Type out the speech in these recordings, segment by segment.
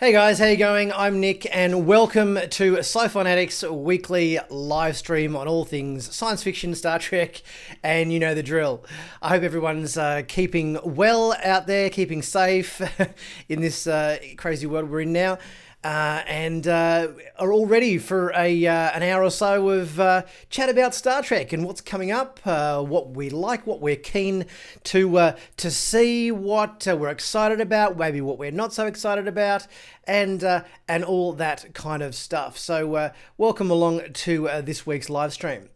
Hey guys, how you going? I'm Nick and welcome to Sci-Finatics weekly live stream on all things science fiction, Star Trek, and you know the drill. I hope everyone's keeping well out there, keeping safe in this crazy world we're in now. And are all ready for an hour or so of chat about Star Trek and what's coming up, what we like, what we're keen to see, what we're excited about, maybe what we're not so excited about, and all that kind of stuff. So welcome along to this week's live stream.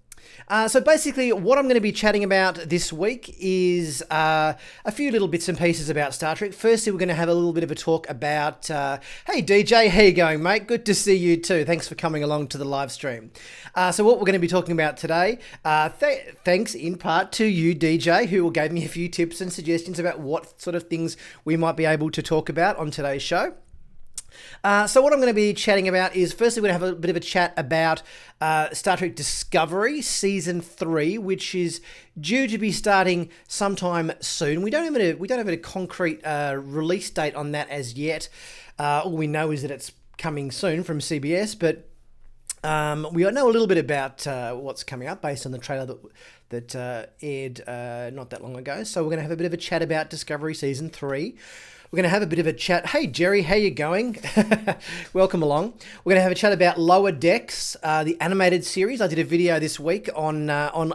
So basically what I'm going to be chatting about this week is a few little bits and pieces about Star Trek. Firstly, we're going to have a little bit of a talk about, hey DJ, how you going, mate? Good to see you too. Thanks for coming along to the live stream. So what we're going to be talking about today, thanks in part to you DJ, who gave me a few tips and suggestions about what sort of things we might be able to talk about on today's show. So what I'm going to be chatting about is, firstly, we're going to have a bit of a chat about Star Trek Discovery Season 3, which is due to be starting sometime soon. We don't have a concrete release date on that as yet. All we know is that it's coming soon from CBS, but we know a little bit about what's coming up based on the trailer that aired not that long ago. So we're going to have a bit of a chat about Discovery Season 3. We're going to have a bit of a chat. Hey, Jerry, how you going? Welcome along. We're going to have a chat about Lower Decks, the animated series. I did a video this week on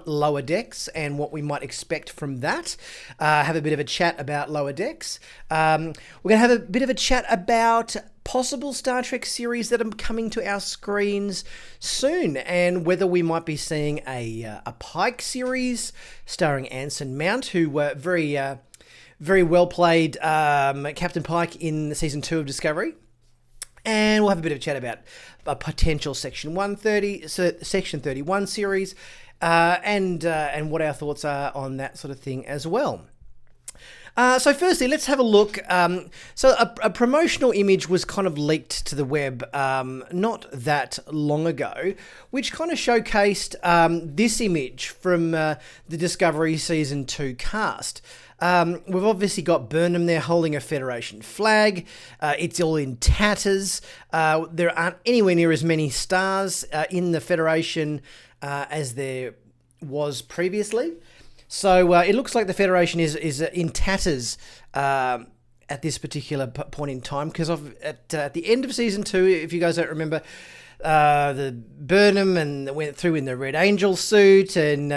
Lower Decks and what we might expect from that. Have a bit of a chat about Lower Decks. We're going to have a bit of a chat about possible Star Trek series that are coming to our screens soon, and whether we might be seeing a Pike series starring Anson Mount, who were very well played Captain Pike in the season 2 of Discovery. And we'll have a bit of a chat about a potential Section 130, Section 31 series, and what our thoughts are on that sort of thing as well. So firstly, let's have a look. So a promotional image was kind of leaked to the web not that long ago, which kind of showcased this image from the Discovery Season 2 cast. We've obviously got Burnham there holding a Federation flag. It's all in tatters. There aren't anywhere near as many stars in the Federation as there was previously. So it looks like the Federation is in tatters at this particular point in time, because at the end of Season 2, if you guys don't remember, the Burnham and went through in the Red Angel suit, and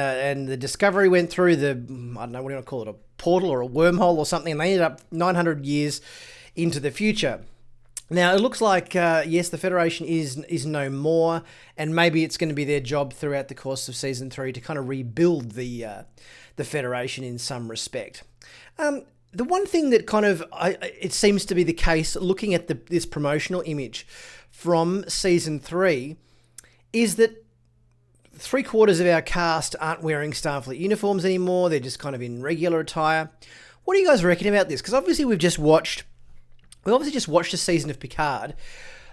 the Discovery went through the, I don't know, what do you want to call it, a portal or a wormhole or something, and they ended up 900 years into the future. Now, it looks like, yes, the Federation is no more, and maybe it's going to be their job throughout the course of Season 3 to kind of rebuild the Federation in some respect. The one thing that kind of, it seems to be the case, looking at this promotional image from Season 3, is that 3/4 of our cast aren't wearing Starfleet uniforms anymore. They're just kind of in regular attire. What do you guys reckon about this? Because obviously we've just watched a season of Picard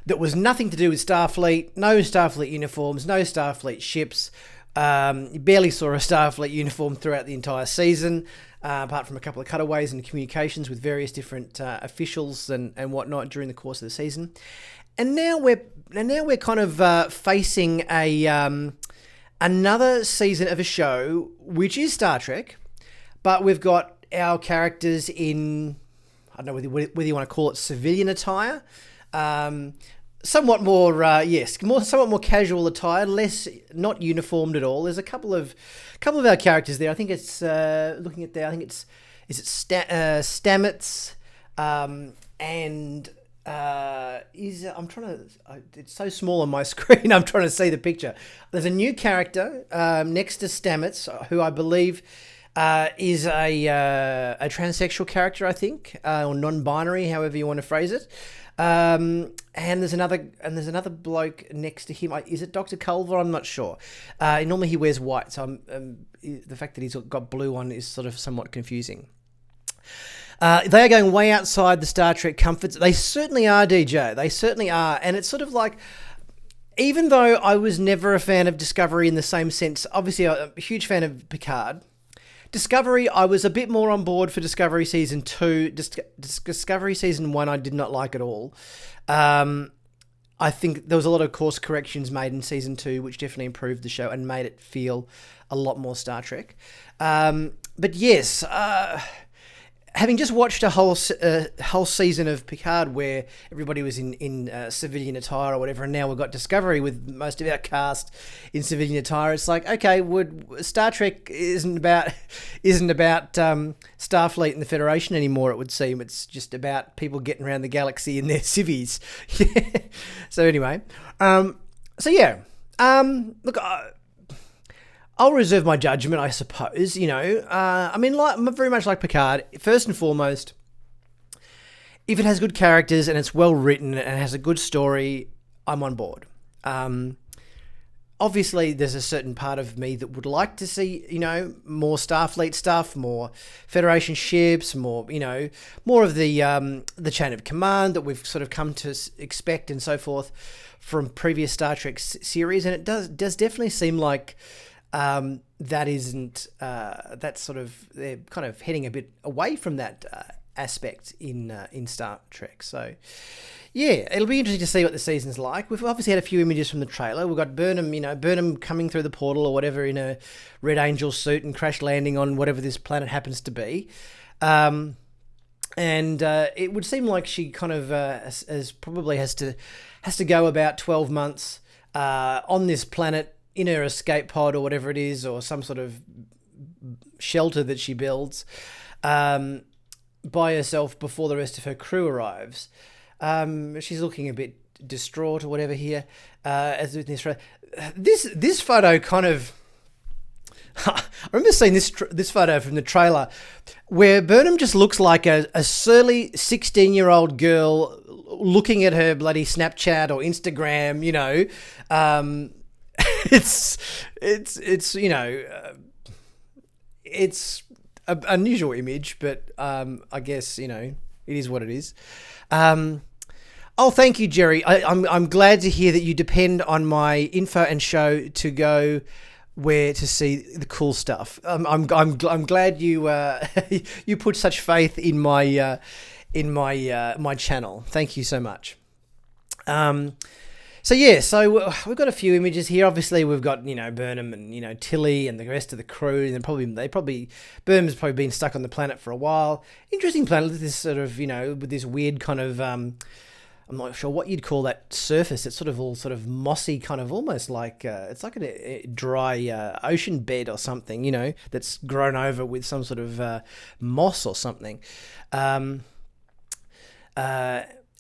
that was nothing to do with Starfleet, no Starfleet uniforms, no Starfleet ships. You barely saw a Starfleet uniform throughout the entire season, apart from a couple of cutaways and communications with various different officials and whatnot during the course of the season. And now we're kind of facing another season of a show which is Star Trek, but we've got our characters in, I don't know whether you want to call it civilian attire, somewhat more somewhat more casual attire, not uniformed at all. There's a couple of our characters there. I think it's looking at there. I think is it Stamets and. It's so small on my screen, I'm trying to see the picture. There's a new character next to Stamets, who I believe is a transsexual character, I think, or non-binary, however you want to phrase it. And there's another bloke next to him. Is it Dr. Culver? I'm not sure. Normally he wears white, so the fact that he's got blue on is sort of somewhat confusing. They are going way outside the Star Trek comforts. They certainly are, DJ. They certainly are. And it's sort of like, even though I was never a fan of Discovery in the same sense, obviously I'm a huge fan of Picard, Discovery, I was a bit more on board for Discovery Season 2. Discovery Season 1, I did not like at all. I think there was a lot of course corrections made in Season 2, which definitely improved the show and made it feel a lot more Star Trek. But yes, having just watched a whole season of Picard where everybody was in civilian attire or whatever, and now we've got Discovery with most of our cast in civilian attire, it's like, okay, Star Trek isn't about Starfleet and the Federation anymore, it would seem. It's just about people getting around the galaxy in their civvies. So anyway, look, I'll reserve my judgment, I suppose, I'm very much like Picard. First and foremost, if it has good characters and it's well written and has a good story, I'm on board. Obviously, there's a certain part of me that would like to see, more Starfleet stuff, more Federation ships, more of the chain of command that we've sort of come to expect and so forth from previous Star Trek series. And it does definitely seem like that's sort of, they're kind of heading a bit away from that aspect in Star Trek. So yeah, it'll be interesting to see what the season's like. We've obviously had a few images from the trailer. We've got Burnham coming through the portal or whatever in a Red Angel suit and crash landing on whatever this planet happens to be. And it would seem like she kind of probably has to go about 12 months on this planet in her escape pod or whatever it is, or some sort of shelter that she builds by herself before the rest of her crew arrives. She's looking a bit distraught or whatever here. This photo kind of... I remember seeing this photo from the trailer where Burnham just looks like a surly 16-year-old girl looking at her bloody Snapchat or Instagram, It's an unusual image, but I guess it is what it is. Thank you, Jerry. I'm glad to hear that you depend on my info and show to go where to see the cool stuff. I'm glad you you put such faith in my my channel. Thank you so much. So we've got a few images here. Obviously, we've got Burnham and Tilly and the rest of the crew, and Burnham's probably been stuck on the planet for a while. Interesting planet with this sort of with this weird kind of I'm not sure what you'd call that surface. It's sort of mossy, kind of almost like it's like a dry ocean bed or something, that's grown over with some sort of moss or something.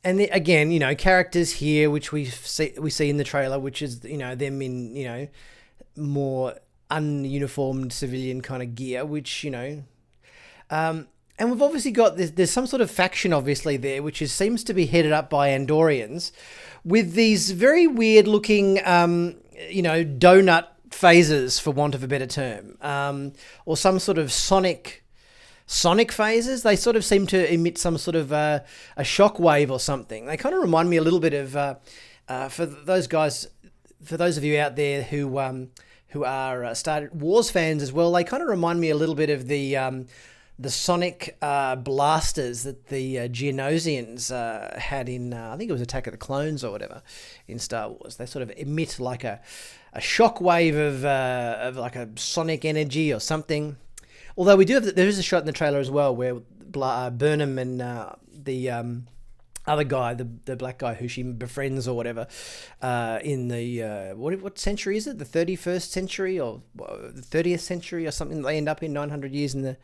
And again, characters here, which we see in the trailer, which is, them in, more ununiformed civilian kind of gear, which, and we've obviously got there's some sort of faction obviously there, which seems to be headed up by Andorians with these very weird looking, donut phasers, for want of a better term, or some sort of sonic phasers. They sort of seem to emit some sort of a shock wave or something. They kind of remind me a little bit of for those of you out there who are Star Wars fans as well. They kind of remind me a little bit of the sonic blasters that the Geonosians had in I think it was Attack of the Clones or whatever in Star Wars. They sort of emit like a shock wave of like a sonic energy or something. Although there is a shot in the trailer as well where Burnham and the other guy, the black guy who she befriends or whatever, in the what century is it? The 31st century or the 30th century or something? They end up in 900 years in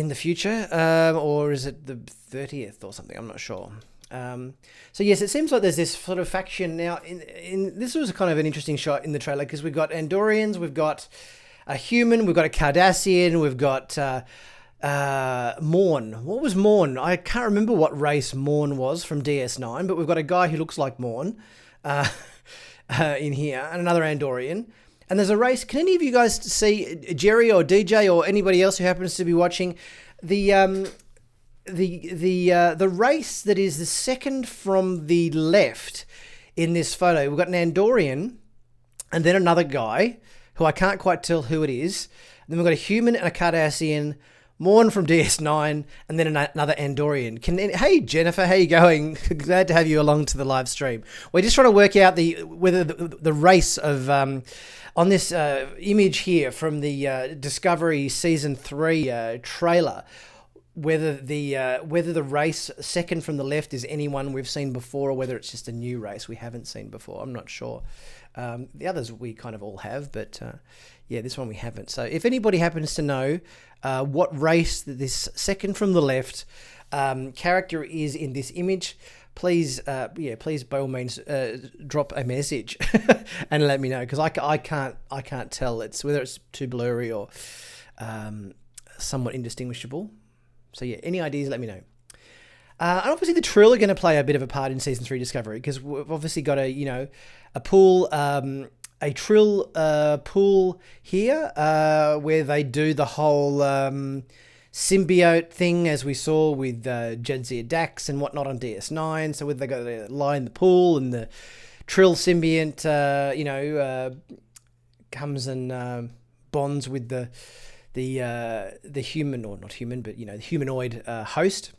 the future, or is it the 30th or something? I'm not sure. So yes, it seems like there's this sort of faction now. In this was kind of an interesting shot in the trailer because we've got Andorians, we've got a human, we've got a Cardassian, we've got Morn. What was Morn? I can't remember what race Morn was from DS9, but we've got a guy who looks like Morn in here, and another Andorian. And there's a race. Can any of you guys see, Jerry or DJ or anybody else who happens to be watching, the race that is the second from the left in this photo? We've got an Andorian and then another guy who I can't quite tell who it is. Then we've got a human and a Cardassian, Morn from DS9, and then another Andorian. Hey Jennifer, how you going? Glad to have you along to the live stream. We're just trying to work out whether the race of on this image here from the Discovery Season 3 trailer, whether the race second from the left is anyone we've seen before, or whether it's just a new race we haven't seen before. I'm not sure. The others we kind of all have, but yeah, this one we haven't. So if anybody happens to know what race this second from the left character is in this image, please by all means drop a message and let me know, because I can't tell whether it's too blurry or somewhat indistinguishable. So yeah, any ideas, let me know. And obviously the Trill are going to play a bit of a part in Season 3 Discovery, because we've obviously got a pool, a Trill pool here where they do the whole symbiote thing, as we saw with Jadzia Dax and whatnot on DS9. So whether they got to lie in the pool and the Trill symbiont, comes and bonds with the human, or not human, but the humanoid host.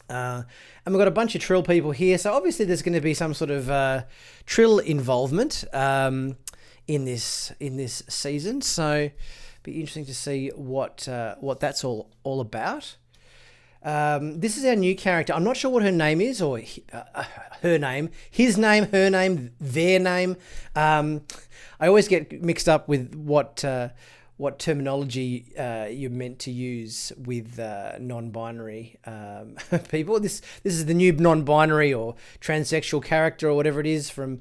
And we've got a bunch of Trill people here, so obviously there's going to be some sort of Trill involvement in this season. So be interesting to see what that's all about. This is our new character. I'm not sure what her name is, or her name, his name, her name, their name. I always get mixed up with what terminology you're meant to use with non-binary people. This is the new non-binary or transsexual character, or whatever it is, from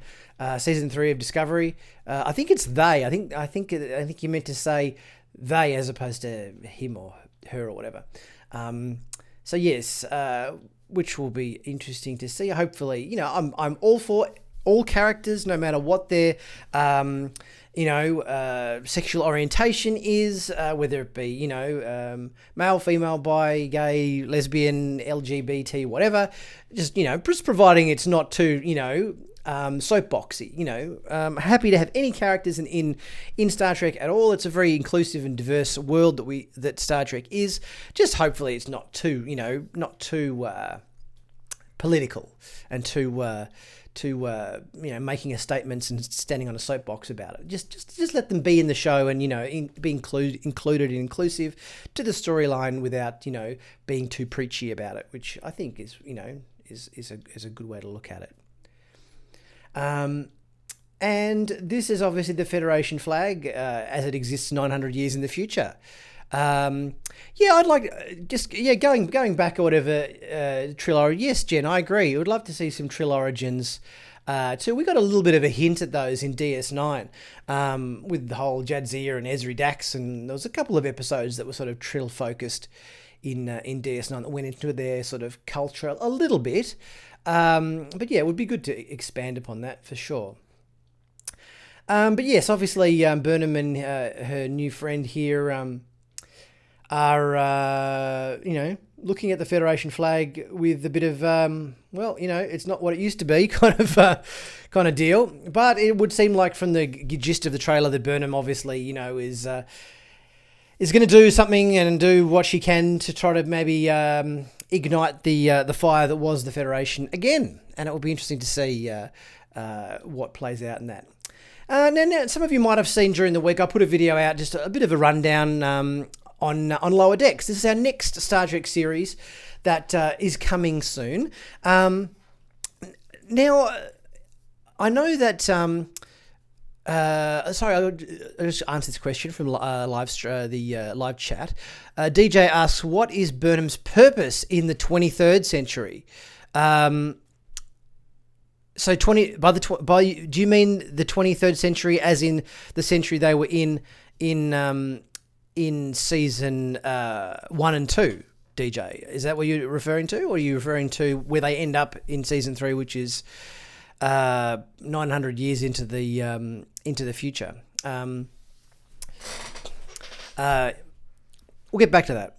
Season 3 of Discovery. I think it's they. I think you're meant to say they as opposed to him or her or whatever. So yes, which will be interesting to see. Hopefully, I'm all for all characters, no matter what their sexual orientation is, whether it be, male, female, bi, gay, lesbian, LGBT, whatever, just providing it's not too, soapboxy, happy to have any characters in Star Trek at all. It's a very inclusive and diverse world that Star Trek is. Just hopefully it's not too, political and too making a statements and standing on a soapbox about it. Just let them be in the show and be included and inclusive to the storyline without being too preachy about it, which I think is a good way to look at it. And this is obviously the Federation flag as it exists 900 years in the future. I'd like going back or whatever, Trill Origins. Yes, Jen, I agree. I would love to see some Trill Origins too. We got a little bit of a hint at those in DS9 with the whole Jadzia and Ezri Dax, and there was a couple of episodes that were sort of Trill focused in DS9 that went into their sort of culture a little bit. But yeah, it would be good to expand upon that for sure. But yes, obviously Burnham and her new friend here are looking at the Federation flag with a bit of it's not what it used to be kind of deal. But it would seem like from the gist of the trailer that Burnham obviously is going to do something and do what she can to try to maybe ignite the fire that was the Federation again. And it will be interesting to see what plays out in that. Now, some of you might have seen during the week, I put a video out, just a bit of a rundown on Lower Decks. This is our next Star Trek series that is coming soon. Now, I know that... I'll just answer this question from the live chat. DJ asks, what is Burnham's purpose in the 23rd century? So do you mean the 23rd century as in the century they were in season 1 and 2, DJ? Is that what you're referring to? Or are you referring to where they end up in season 3, which is 900 years into the future? We'll get back to that.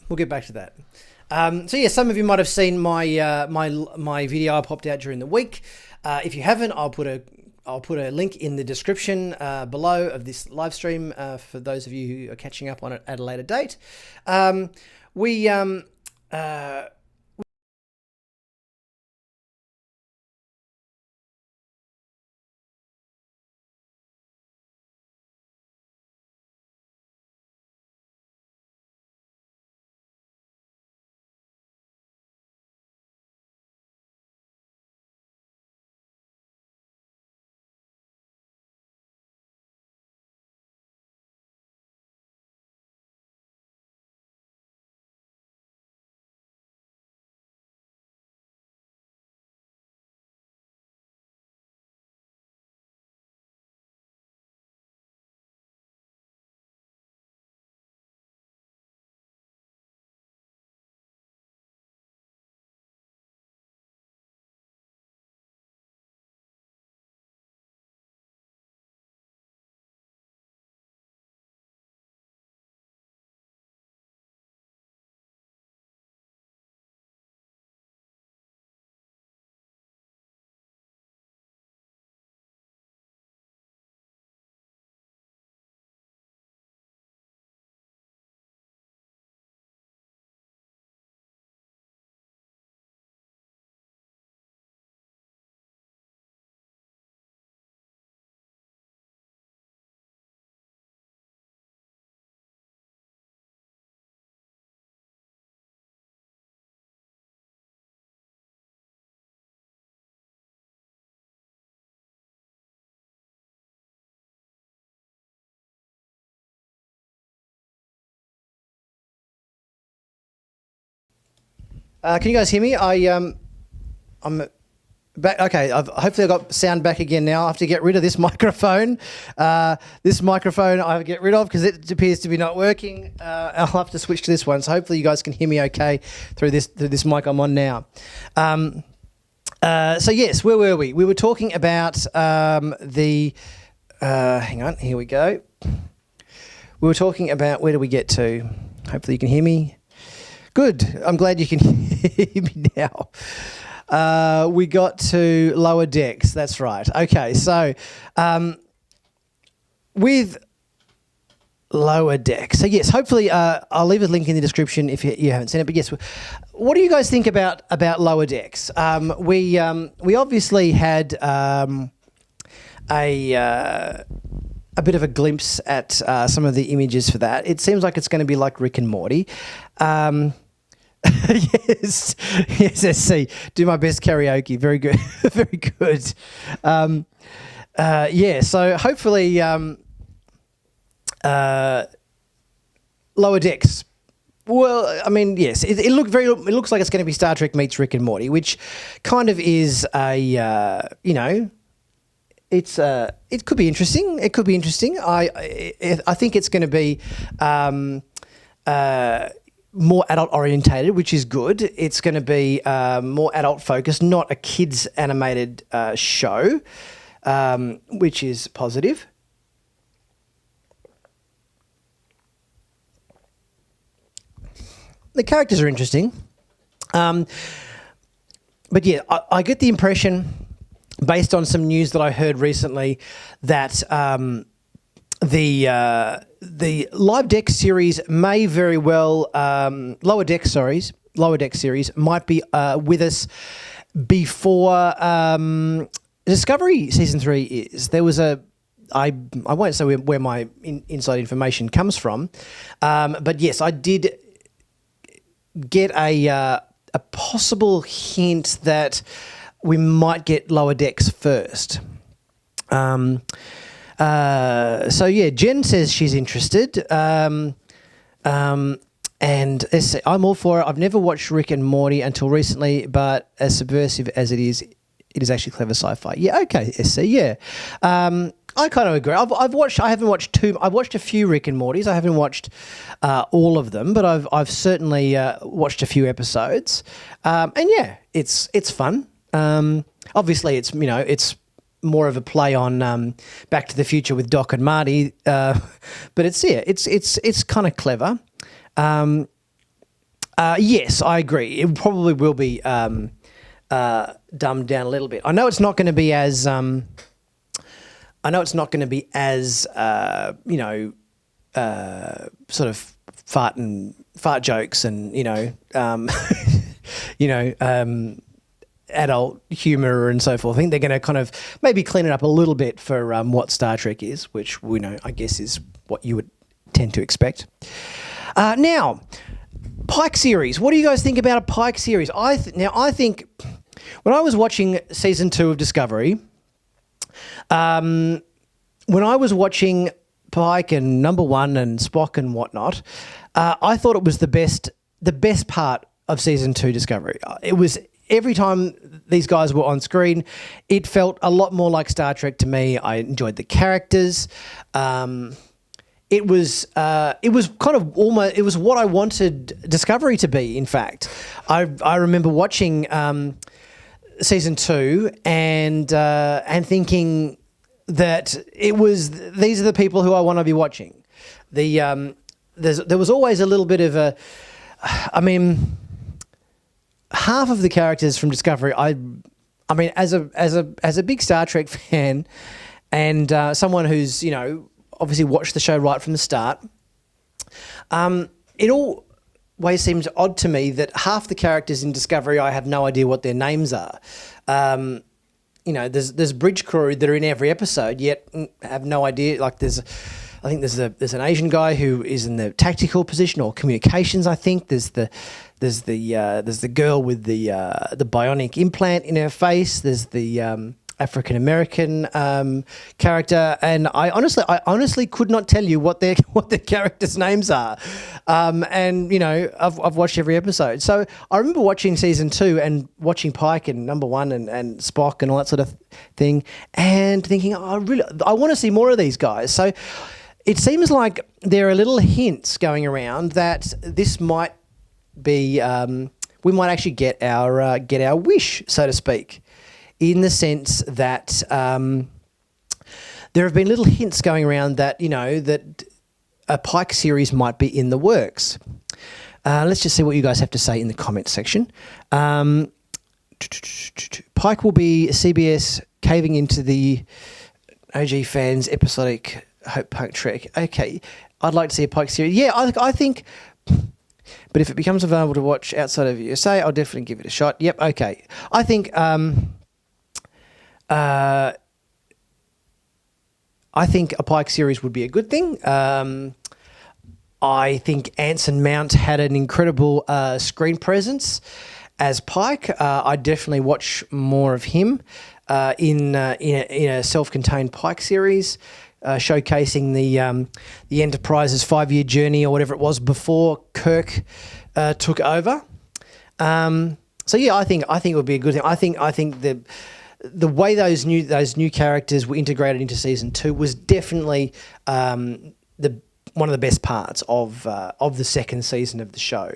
So yeah, some of you might have seen my video I popped out during the week. If you haven't, I'll put I'll put a link in the description below of this live stream for those of you who are catching up on it at a later date. We can you guys hear me? I'm back. Okay, hopefully I got sound back again now. I have to get rid of this microphone. This microphone I have to get rid of because it appears to be not working. I'll have to switch to this one. So hopefully you guys can hear me okay through this mic I'm on now. So yes, where were we? We were talking about the. Hang on, here we go. We were talking about, where do we get to? Hopefully you can hear me. Good. I'm glad you can hear me now. We got to lower decks. That's right. Okay, so with lower decks. So yes, hopefully I'll leave a link in the description if you haven't seen it. But yes, what do you guys think about lower decks? We obviously had a bit of a glimpse at some of the images for that. It seems like it's going to be like Rick and Morty. Yes, SC. Do my best karaoke. Very good. Very good. Yeah, so hopefully lower decks. Well, I mean, yes, it looks like it's going to be Star Trek meets Rick and Morty, which kind of is a, it could be interesting. It could be interesting. I think it's going to be more adult orientated, which is good. It's going to be more adult focused, not a kids animated show, which is positive. The characters are interesting. But yeah, I get the impression, based on some news that I heard recently, that the live deck series may very well lower deck series might be with us before Discovery season 3 is. There was I won't say where my inside information comes from, but yes, I did get a possible hint that we might get lower decks first. So yeah, Jen says she's interested. And I'm all for it. I've never watched Rick and Morty until recently, but as subversive as it is actually clever sci-fi. Yeah, okay, SC, yeah. I kind of agree. I've watched a few Rick and Mortys. I haven't watched all of them, but I've certainly watched a few episodes. And yeah, it's fun. Obviously it's more of a play on Back to the Future with Doc and Marty, but it's kind of clever. Yes, I agree. It probably will be dumbed down a little bit. I know it's not going to be as I know it's not going to be as sort of fart jokes and adult humor and so forth. I think they're going to kind of maybe clean it up a little bit for what Star Trek is, which we know, I guess, is what you would tend to expect. Now, Pike Series. What do you guys think about a Pike Series? I think when I was watching season 2 of Discovery, when I was watching Pike and Number One and Spock and whatnot, I thought it was the best part of season 2 Discovery. It was every time these guys were on screen, it felt a lot more like Star Trek to me. I enjoyed the characters. It was kind of almost, it was what I wanted Discovery to be. In fact, I remember watching season 2 and thinking that these are the people who I want to be watching. There was always a little bit of half of the characters from Discovery, as a big Star Trek fan and someone who's obviously watched the show right from the start, it always seems odd to me that half the characters in Discovery I have no idea what their names are. There's bridge crew that are in every episode, yet have no idea. Like there's an Asian guy who is in the tactical position or communications. I think there's the girl with the bionic implant in her face. There's the African American character, and I honestly could not tell you what their characters' names are. I've watched every episode, so I remember watching season 2 and watching Pike and Number One and Spock and all that sort of thing, and thinking, I want to see more of these guys. So it seems like there are little hints going around that this might be we might actually get our wish, so to speak, in the sense that there have been little hints going around that that a Pike series might be in the works. Let's just see what you guys have to say in the comments section. Pike will be CBS caving into the OG fans' episodic Hope Punk Trek. Okay, I'd like to see a Pike series. Yeah, I think. But if it becomes available to watch outside of USA, I'll definitely give it a shot. Yep, okay. I think a Pike series would be a good thing. I think Anson Mount had an incredible screen presence as Pike. I'd definitely watch more of him in a self-contained Pike series, showcasing the Enterprise's 5-year journey or whatever it was before Kirk took over. So yeah, I think it would be a good thing. I think the way those new characters were integrated into season 2 was definitely one of the best parts of the second season of the show,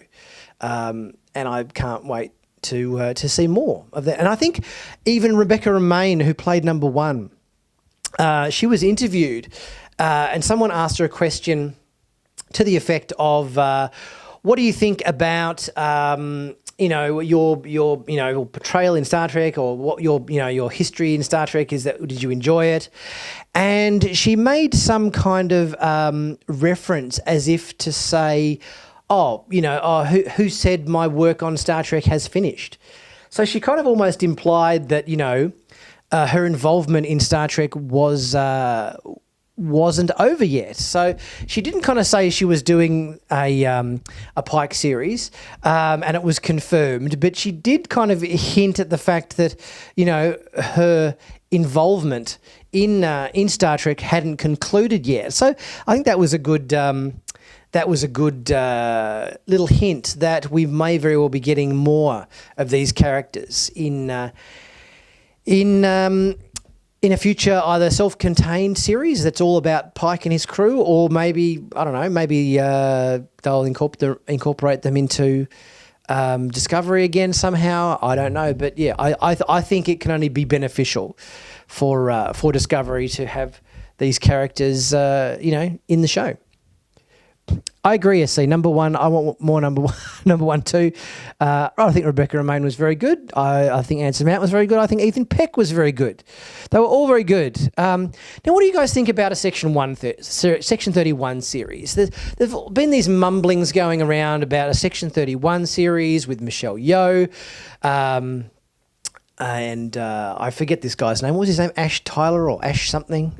and I can't wait to see more of that. And I think even Rebecca Romaine, who played Number One, she was interviewed, and someone asked her a question to the effect of, "What do you think about your portrayal in Star Trek, or what your history in Star Trek is? Did you enjoy it?" And she made some kind of reference as if to say, who said my work on Star Trek has finished? So she kind of almost implied that her involvement in Star Trek wasn't over yet. So she didn't kind of say she was doing a Pike series, and it was confirmed, but she did kind of hint at the fact that her involvement in Star Trek hadn't concluded yet. So I think that was a good little hint that we may very well be getting more of these characters in a future either self-contained series that's all about Pike and his crew, or maybe they'll incorporate them into Discovery again somehow. I don't know, but yeah, I think it can only be beneficial for Discovery to have these characters in the show. I agree, SC. Number one, I want more number one, number 1, 2. I think Rebecca Romaine was very good. I think Anson Mount was very good. I think Ethan Peck was very good. They were all very good. Now, what do you guys think about a Section 31 series? There've been these mumblings going around about a Section 31 series with Michelle Yeoh. And I forget this guy's name. What was his name? Ash Tyler or Ash something?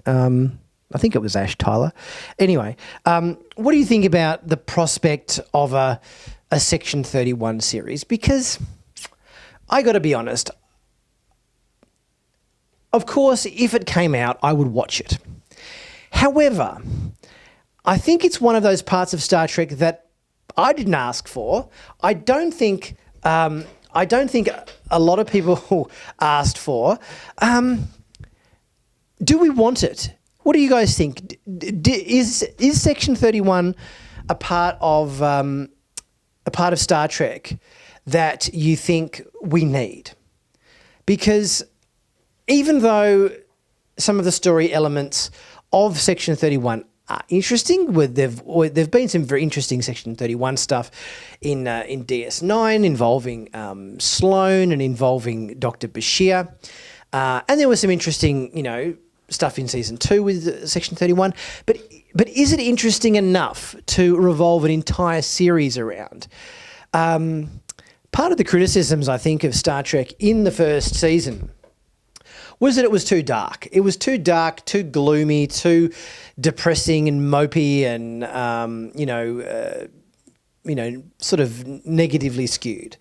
I think it was Ash Tyler. Anyway, what do you think about the prospect of a Section 31 series? Because I got to be honest, of course, if it came out, I would watch it. However, I think it's one of those parts of Star Trek that I didn't ask for. I don't think a lot of people asked for. Do we want it? What do you guys think? Is Section 31 a part of Star Trek that you think we need? Because even though some of the story elements of Section 31 are interesting, there've been some very interesting Section 31 stuff in DS9 involving Sloane and involving Dr. Bashir, and there was some interesting, stuff in season 2 with Section 31, but is it interesting enough to revolve an entire series around? Part of the criticisms, I think, of Star Trek in the first season was that it was too dark. It was too dark, too gloomy, too depressing and mopey, and sort of negatively skewed.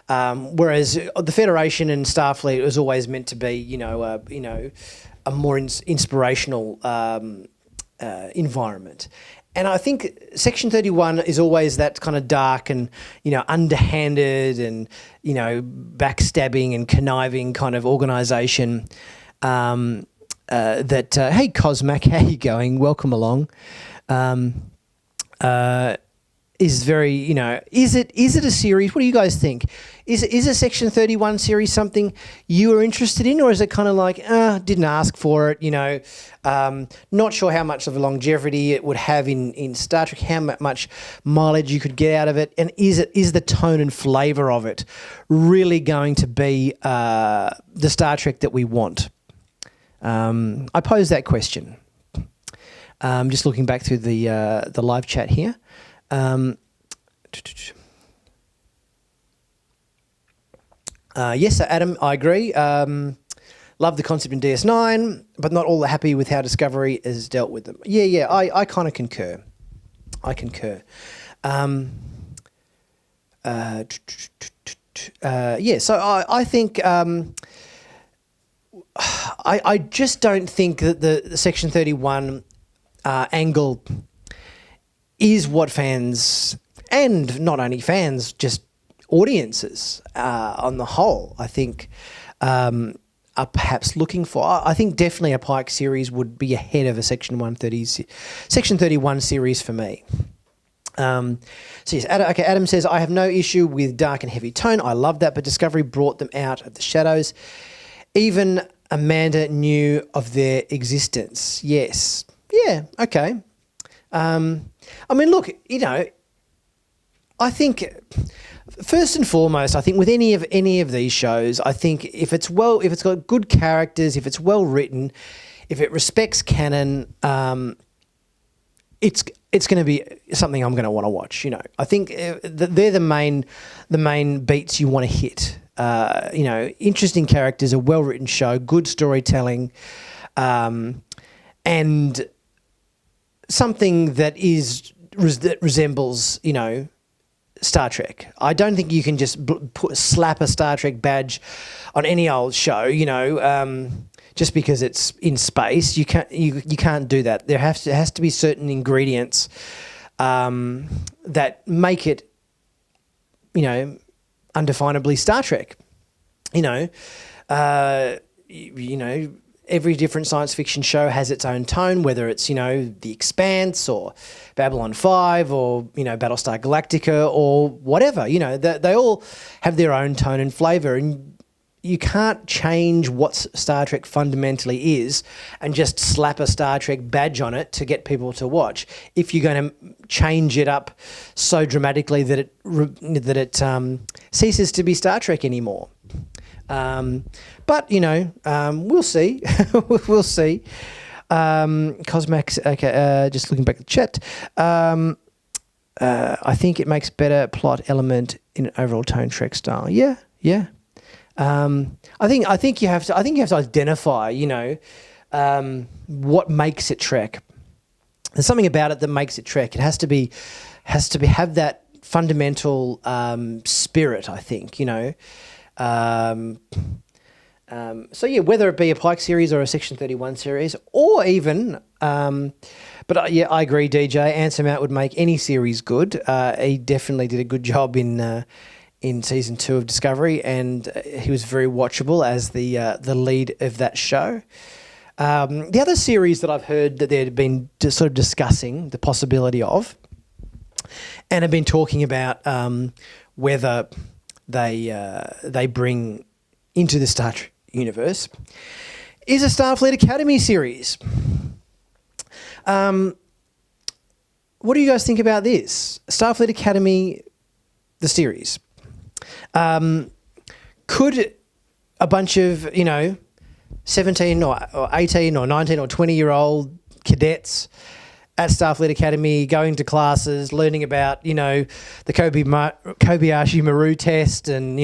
Whereas the Federation and Starfleet was always meant to be, a more inspirational environment. And I think Section 31 is always that kind of dark and, underhanded and, backstabbing and conniving kind of organisation hey, Cosmac, how you going? Welcome along. Is very, is it a series? What do you guys think? Is a Section 31 series something you are interested in, or is it kind of like, didn't ask for it, not sure how much of a longevity it would have in Star Trek, how much mileage you could get out of it, and is the tone and flavour of it really going to be the Star Trek that we want? I pose that question. Just looking back through the live chat here. Yes, Adam, I agree. Love the concept in DS9, but not all happy with how Discovery has dealt with them. Yeah, I kind of concur. So I think I just don't think that the Section 31 angle is what fans, and not only fans, just audiences on the whole, I think, are perhaps looking for. I think definitely a Pike series would be ahead of a Section 31 series for me. So yes, Adam says, I have no issue with dark and heavy tone. I love that, but Discovery brought them out of the shadows. Even Amanda knew of their existence. Yes. Yeah, okay. Look, I think first and foremost, I think with any of these shows, I think if it's got good characters, if it's well written, if it respects canon, it's going to be something I'm going to want to watch. I think they're the main beats you want to hit. Interesting characters, a well written show, good storytelling, and something that resembles, Star Trek. I don't think you can just slap a Star Trek badge on any old show, just because it's in space. You can't do that. There has to be certain ingredients that make it, undefinably Star Trek. Every different science fiction show has its own tone, whether it's, The Expanse or Babylon 5 or, Battlestar Galactica or whatever. They all have their own tone and flavour. And you can't change what Star Trek fundamentally is and just slap a Star Trek badge on it to get people to watch. If you're going to change it up so dramatically that it ceases to be Star Trek anymore. But we'll see. We'll see. Cosmax. Okay, just looking back at the chat. I think it makes better plot element in overall tone Trek style. Yeah. I think you have to identify, what makes it Trek. There's something about it that makes it Trek. It has to have that fundamental spirit, I think, whether it be a Pike series or a Section 31 series, or even, I agree, DJ. Anson Mount would make any series good. He definitely did a good job in season 2 of Discovery, and he was very watchable as the lead of that show. The other series that I've heard that they've been sort of discussing the possibility of, and have been talking about whether they bring into the Star Trek universe, is a Starfleet Academy series. What do you guys think about this? Starfleet Academy, the series. Could a bunch of, 17 or 18 or 19 or 20-year-old cadets at Starfleet Academy going to classes, learning about, the Kobayashi Maru test and,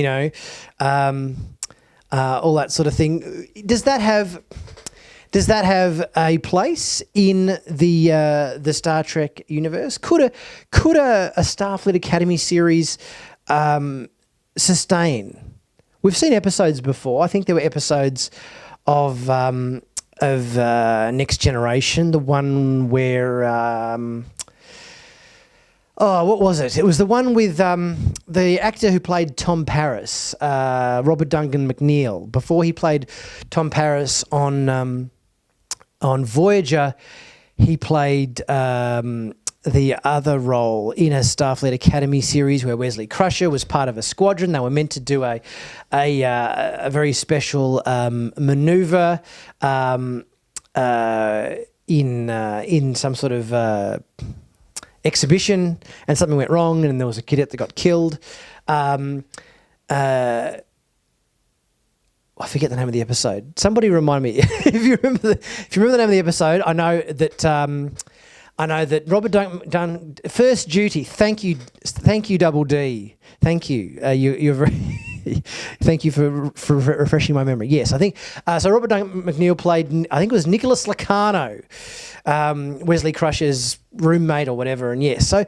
all that sort of thing. Does that have a place in the Star Trek universe? Could a Starfleet Academy series sustain? We've seen episodes before. I think there were episodes of Next Generation, the one where what was it? It was the one with the actor who played Tom Paris, Robert Duncan McNeil. Before he played Tom Paris on Voyager, he played the other role in a Starfleet Academy series where Wesley Crusher was part of a squadron. They were meant to do a very special maneuver in some sort of exhibition, and something went wrong, and there was a cadet that got killed. I forget the name of the episode. Somebody remind me if you remember the name of the episode. I know that Robert Dunn first duty. Thank you, Double D. Thank you. You're very. Thank you for refreshing my memory. Yes, I think so. Robert Duncan McNeil played. I think it was Nicholas Lacano, Wesley Crusher's roommate or whatever. And yes, so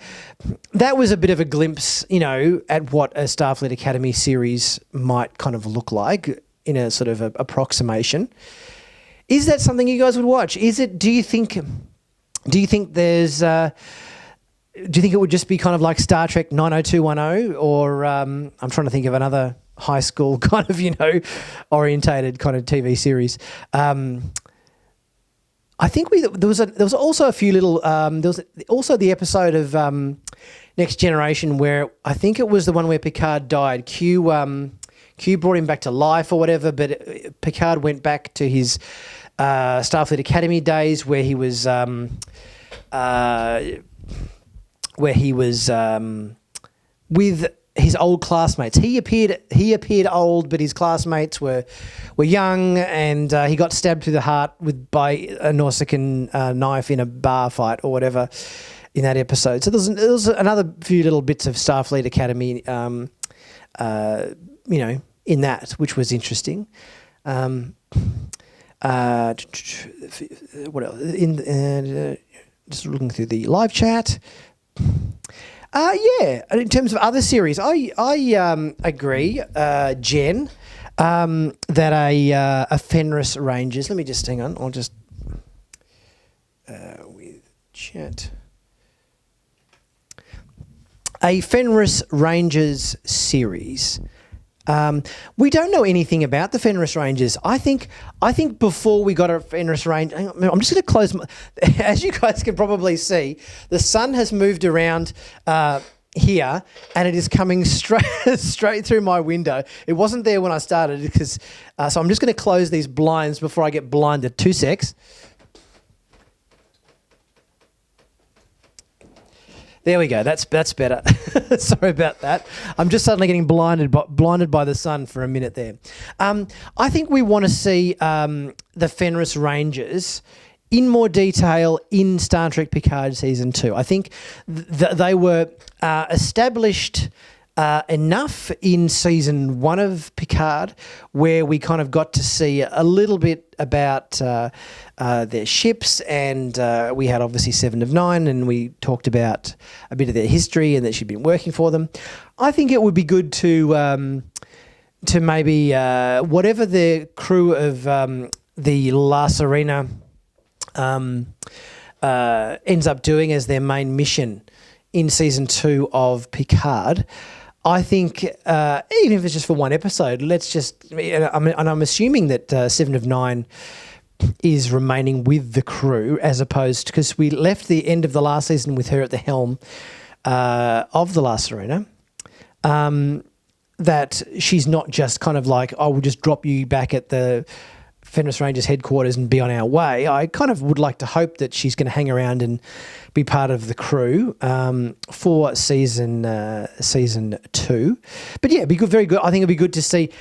that was a bit of a glimpse, at what a Starfleet Academy series might kind of look like in a sort of approximation. Is that something you guys would watch? Is it? Do you think there's? Do you think it would just be kind of like Star Trek 90210, or I'm trying to think of another high school kind of orientated kind of TV series? I think there was also a few little. There was also the episode of Next Generation where I think it was the one where Picard died. Q brought him back to life or whatever, but Picard went back to his Starfleet Academy days where he was with his old classmates. He appeared old, but his classmates were young, and he got stabbed through the heart by a Nausicaan knife in a bar fight or whatever in that episode. So there was another few little bits of Starfleet Academy, in that, which was interesting. What else? Just looking through the live chat. In terms of other series, I agree, Jen, that a Fenris Rangers. Let me just hang on. I'll just with chat. A Fenris Rangers series. We don't know anything about the Fenris Rangers. I think before we got a Fenris Range, I'm just going to close. As you guys can probably see, the sun has moved around here, and it is coming straight through my window. It wasn't there when I started because, so I'm just going to close these blinds before I get blinded. 2 secs. There we go. That's better. Sorry about that. I'm just suddenly getting blinded by the sun for a minute there. I think we want to see the Fenris Rangers in more detail in Star Trek Picard Season 2. I think they were established enough in Season 1 of Picard, where we kind of got to see a little bit about their ships, and we had obviously 7 of 9, and we talked about a bit of their history and that she'd been working for them. I think it would be good to maybe whatever the crew of the La Serena ends up doing as their main mission in Season 2 of Picard. I think even if it's just for one episode, let's just... I'm assuming that 7 of 9 is remaining with the crew, as opposed... Because we left the end of the last season with her at the helm of the La Serena, that she's not just kind of like, oh, we'll just drop you back at the Fenris Rangers headquarters and be on our way. I kind of would like to hope that she's going to hang around and be part of the crew for season 2. But yeah, it'd be good, very good. I think it'd be good to see.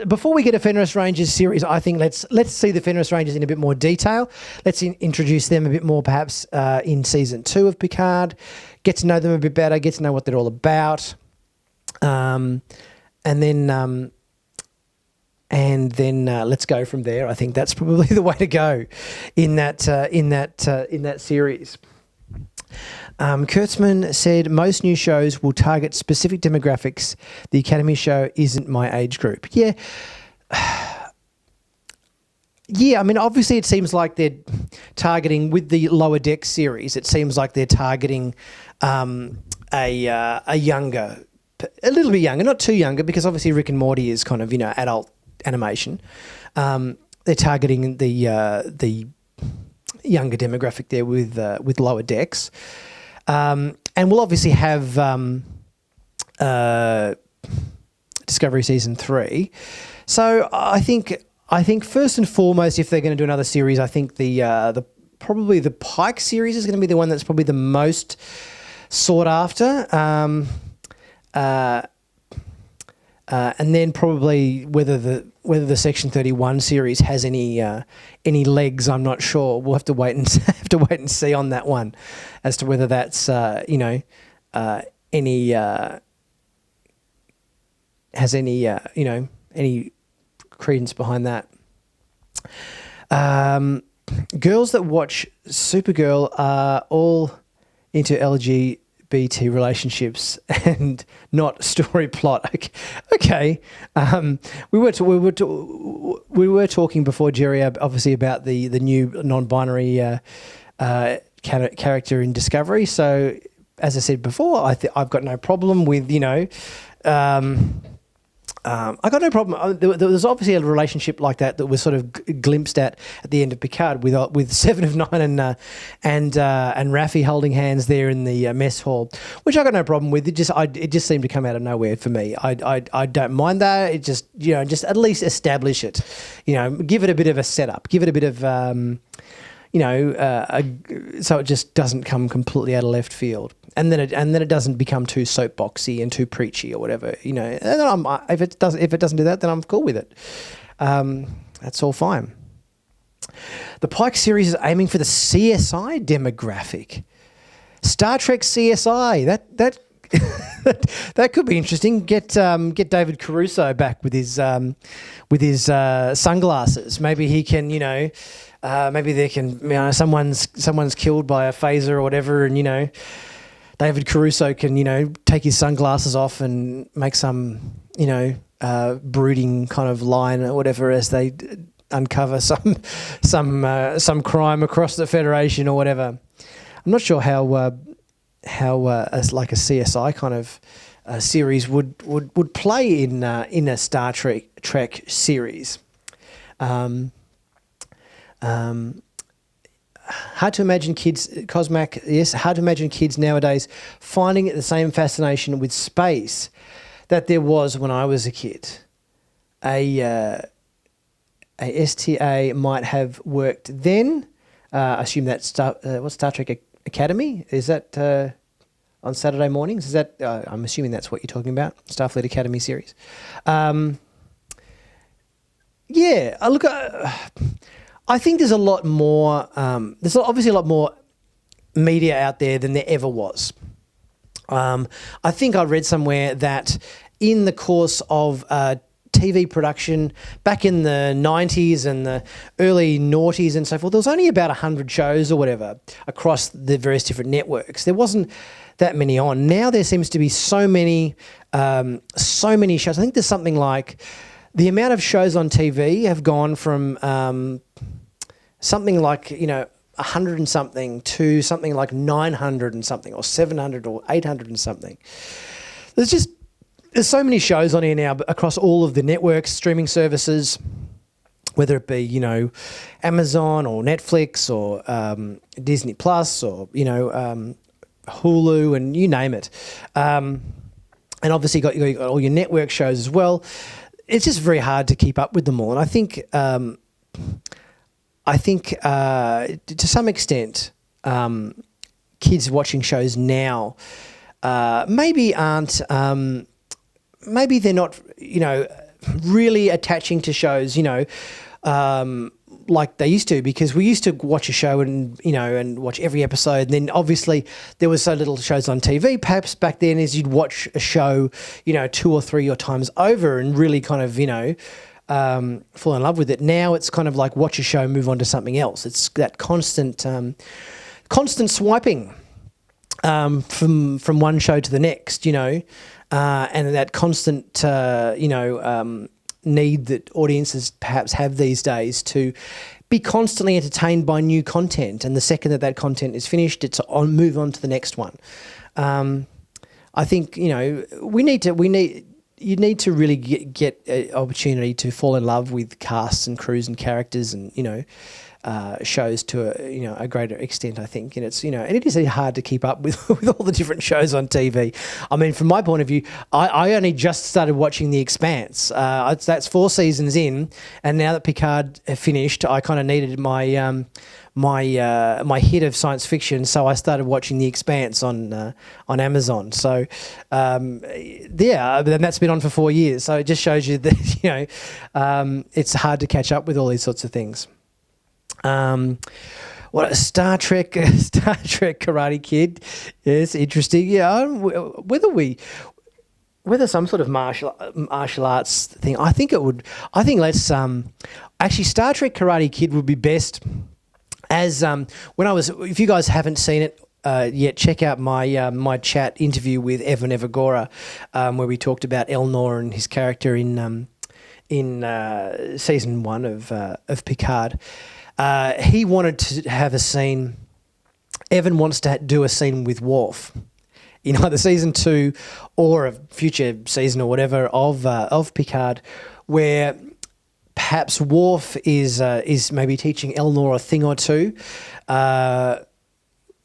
Before we get a Fenris Rangers series, I think let's see the Fenris Rangers in a bit more detail. Let's introduce them a bit more, perhaps in season 2 of Picard. Get to know them a bit better. Get to know what they're all about, and then let's go from there. I think that's probably the way to go in that series. Kurtzman said most new shows will target specific demographics. The Academy show isn't my age group. Yeah. Yeah, I mean, obviously it seems like they're targeting, with the Lower Deck series, it seems like they're targeting a younger, a little bit younger, not too younger, because obviously Rick and Morty is kind of, adult animation. They're targeting the younger demographic there with Lower Decks, and we'll obviously have Discovery Season 3. So I think first and foremost, if they're going to do another series, I think probably the Pike series is going to be the one that's probably the most sought after. And then probably whether the Section 31 series has any legs, I'm not sure. We'll have to wait and see on that one, as to whether that's has any credence behind that. Girls that watch Supergirl are all into LGBT relationships and not story plot. Okay. We were talking before, Jerry, obviously about the new non-binary character in Discovery. So as I said before, I've got no problem with I got no problem. There was obviously a relationship like that was sort of glimpsed at the end of Picard with 7 of 9 and Raffi holding hands there in the mess hall, which I got no problem with. It just seemed to come out of nowhere for me. I don't mind that. It just just at least establish it. Give it a bit of a setup. Give it a bit of so it just doesn't come completely out of left field, and then it doesn't become too soapboxy and too preachy or whatever. If it doesn't do that, then I'm cool with it. That's all fine. The Pike series is aiming for the CSI demographic. Star Trek CSI. That could be interesting. Get David Caruso back with his sunglasses. Maybe he can, maybe they can, someone's killed by a phaser or whatever, and David Caruso can, take his sunglasses off and make some, brooding kind of line or whatever as they uncover some crime across the Federation or whatever. I'm not sure how as like a CSI kind of series would play in a Star Trek series. hard to imagine kids, Cosmac, yes, hard to imagine kids nowadays finding it the same fascination with space that there was when I was a kid. A STA might have worked then. I assume that's Star Trek Academy? Is that on Saturday mornings? Is that? I'm assuming that's what you're talking about, Starfleet Academy series. Yeah, look, I think there's a lot more. There's obviously a lot more media out there than there ever was. I think I read somewhere that in the course of TV production back in the 90s and the early noughties and so forth, there was only about 100 shows or whatever across the various different networks. There wasn't that many on. Now there seems to be so many shows. I think there's something like the amount of shows on TV have gone from something like, 100 and something to something like 900 and something, or 700 or 800 and something. There's so many shows on here now across all of the networks, streaming services, whether it be, Amazon or Netflix or Disney Plus or, Hulu and you name it. And obviously you got all your network shows as well. It's just very hard to keep up with them all. And I think to some extent, kids watching shows now maybe aren't... maybe they're not, really attaching to shows, like they used to, because we used to watch a show and watch every episode. And then obviously there was so little shows on TV, perhaps back then, as you'd watch a show, 2 or 3 times over and really kind of, fall in love with it. Now it's kind of like watch a show, move on to something else. It's that constant swiping from one show to the next, and that constant, need that audiences perhaps have these days to be constantly entertained by new content. And the second that content is finished, it's move on to the next one. I think, you need to really get an opportunity to fall in love with casts and crews and characters and, shows to a greater extent, I think. And it's, and it is hard to keep up with all the different shows on TV. I mean, from my point of view, I only just started watching The Expanse. That's 4 seasons in, and now that Picard finished, I kind of needed my my hit of science fiction, so I started watching The Expanse on Amazon. So and that's been on for 4 years. So it just shows you that it's hard to catch up with all these sorts of things. What a Star Trek Karate Kid. Yes, interesting. Yeah, whether some sort of martial arts thing. I think let's actually Star Trek Karate Kid would be best as if you guys haven't seen it yet, check out my chat interview with Evan Evagora, where we talked about Elnor and his character in season 1 of Picard. He wanted to have a scene. Evan wants to do a scene with Worf in either season 2 or a future season or whatever of Picard, where perhaps Worf is maybe teaching Elnor a thing or two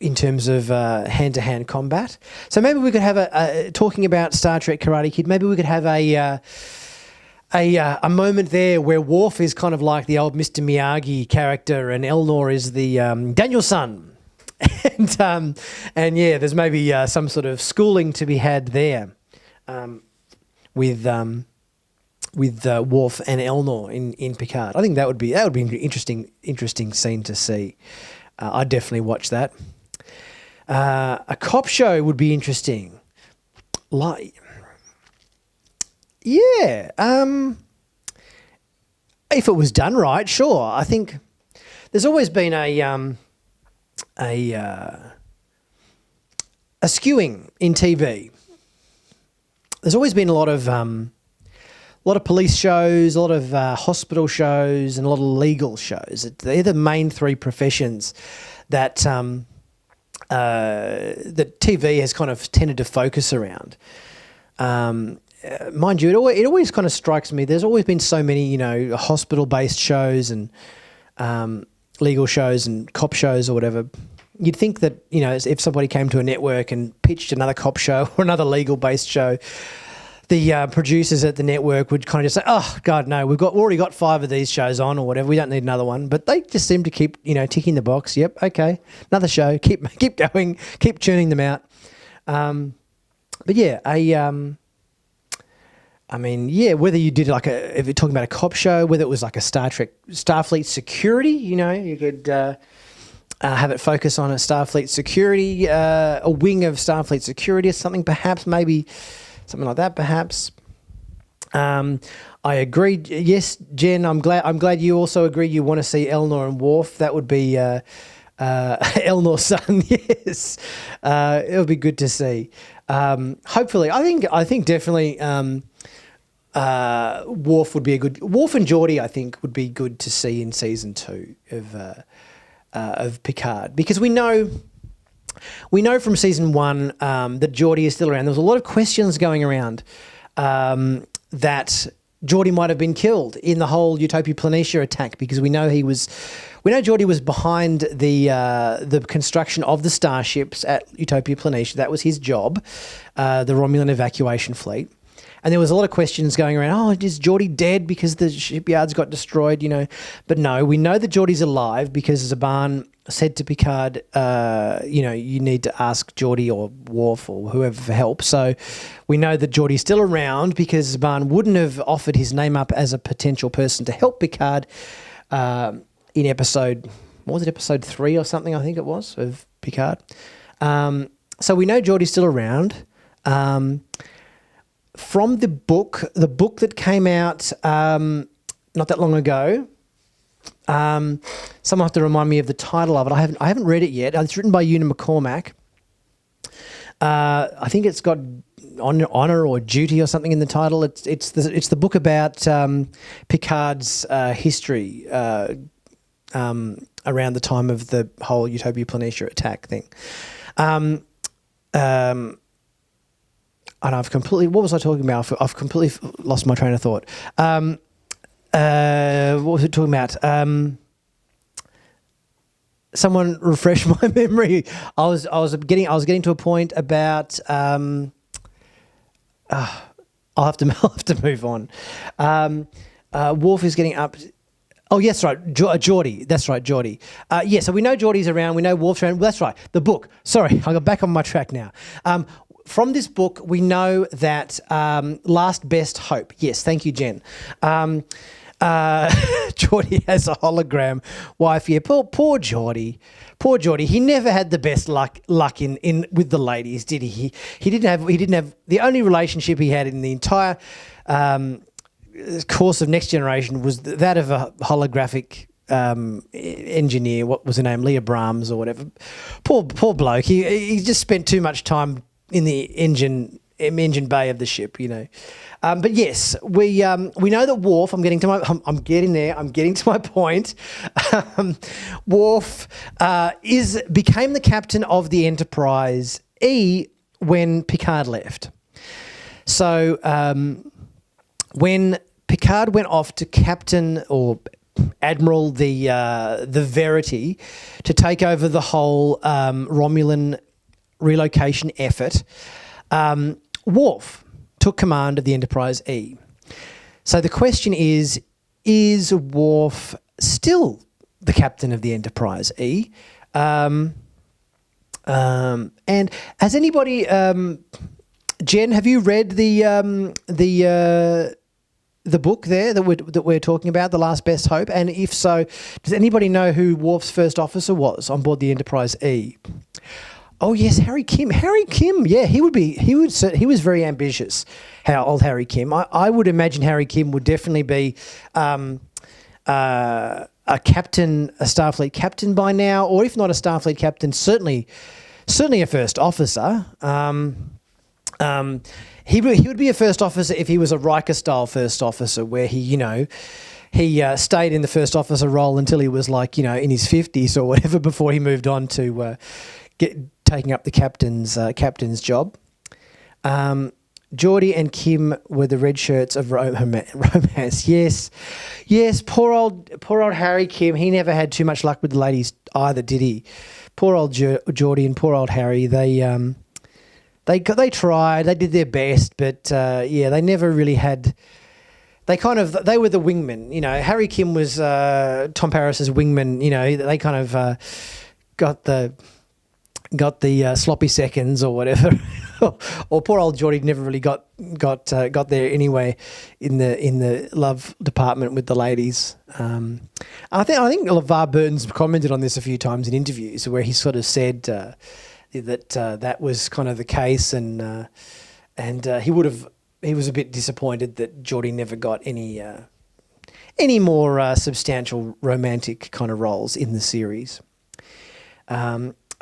in terms of hand-to-hand combat. So maybe we could have talking about Star Trek Karate Kid. Maybe we could have a moment there where Worf is kind of like the old Mr. Miyagi character, and Elnor is the Daniel-san. And yeah, there's maybe some sort of schooling to be had there with Worf and Elnor in Picard. I think that would be an interesting scene to see. I'd definitely watch that. A cop show would be interesting. Yeah. If it was done right, sure. I think there's always been a skewing in TV. There's always been a lot of police shows, a lot of hospital shows, and a lot of legal shows. They're the main 3 professions that that TV has kind of tended to focus around. Mind you, it always kind of strikes me. There's always been so many, hospital-based shows and legal shows and cop shows or whatever, you'd think that, you know, if somebody came to a network and pitched another cop show or another legal-based show, the producers at the network would kind of just say, "Oh God, no, we've already got 5 of these shows on or whatever. We don't need another one." But they just seem to keep, you know, ticking the box. Yep, okay, another show. Keep going. Keep churning them out. But yeah, I mean, yeah, whether you did like if you're talking about a cop show, whether it was like a Starfleet Security, you know, you could have it focus on a Starfleet Security, a wing of Starfleet Security or something, perhaps, maybe something like that, perhaps. I agree. Yes, Jen, I'm glad you also agree you want to see Elnor and Worf. That would be Elnor's son. Yes, it would be good to see. Hopefully, I think definitely Worf would be Worf and Geordi, I think, would be good to see in season 2 of Picard, because we know from season 1 that Geordi is still around. There was a lot of questions going around that Geordi might have been killed in the whole Utopia Planitia attack, because we know Geordi was behind the construction of the starships at Utopia Planitia. That was his job, the Romulan evacuation fleet. And there was a lot of questions going around, oh, is Geordi dead because the shipyards got destroyed, you know? But no, we know that Geordi's alive because Zhaban said to Picard, you know, you need to ask Geordi or Worf or whoever for help. So we know that Geordi's still around because Zhaban wouldn't have offered his name up as a potential person to help Picard in episode 3 or something, I think it was, of Picard. So we know Geordi's still around. From the book that came out not that long ago, someone have to remind me of the title of it. I haven't read it yet. It's written by Una McCormack. I think it's got honor or duty or something in the title. It's the book about Picard's history around the time of the whole Utopia Planitia attack thing. And I've completely... What was I talking about? I've completely lost my train of thought. What was it talking about? Someone refresh my memory. I was getting to a point about... I'll have to move on. Worf is getting up... Oh, yes, right. Geordi. That's right, Geordi. Yeah, so we know Geordi's around. We know Worf's around. That's right. The book. Sorry, I got back on my track now. From this book, we know that Last Best Hope. Yes, thank you, Jen. Geordi has a hologram wife. Yeah, poor Geordi. Poor Geordi. He never had the best luck in with the ladies, did he? He didn't have the only relationship he had in the entire course of Next Generation was that of a holographic engineer. What was her name? Leah Brahms or whatever. Poor bloke. He just spent too much time in the engine bay of the ship, you know. But yes, we know that Worf. I'm getting to my point. Worf became the captain of the Enterprise E when Picard left. So when Picard went off to captain or admiral the Verity to take over the whole Romulan relocation effort, Worf took command of the Enterprise E. So the question is Worf still the captain of the Enterprise E? And has anybody, Jen, have you read the book there that we're talking about, The Last Best Hope? And if so, does anybody know who Worf's first officer was on board the Enterprise E? Oh yes, Harry Kim. Yeah, he was very ambitious. Old Harry Kim. I would imagine Harry Kim would definitely be a captain, a Starfleet captain by now, or if not a Starfleet captain, certainly a first officer. He would be a first officer if he was a Riker-style first officer, where he stayed in the first officer role until he was like, in his 50s or whatever, before he moved on to taking up the captain's job. Geordie and Kim were the red shirts of romance. Yes, yes. Poor old Harry Kim. He never had too much luck with the ladies either, did he? Poor old Geordie and poor old Harry. They tried. They did their best, but yeah, they never really had. They were the wingmen. You know, Harry Kim was Tom Paris's wingman. You know, they kind of got the sloppy seconds or whatever. Or poor old Geordie never really got there anyway in the love department with the ladies. I think LeVar Burton's commented on this a few times in interviews where he sort of said that was kind of the case, and he was a bit disappointed that Geordie never got any more substantial romantic kind of roles in the series.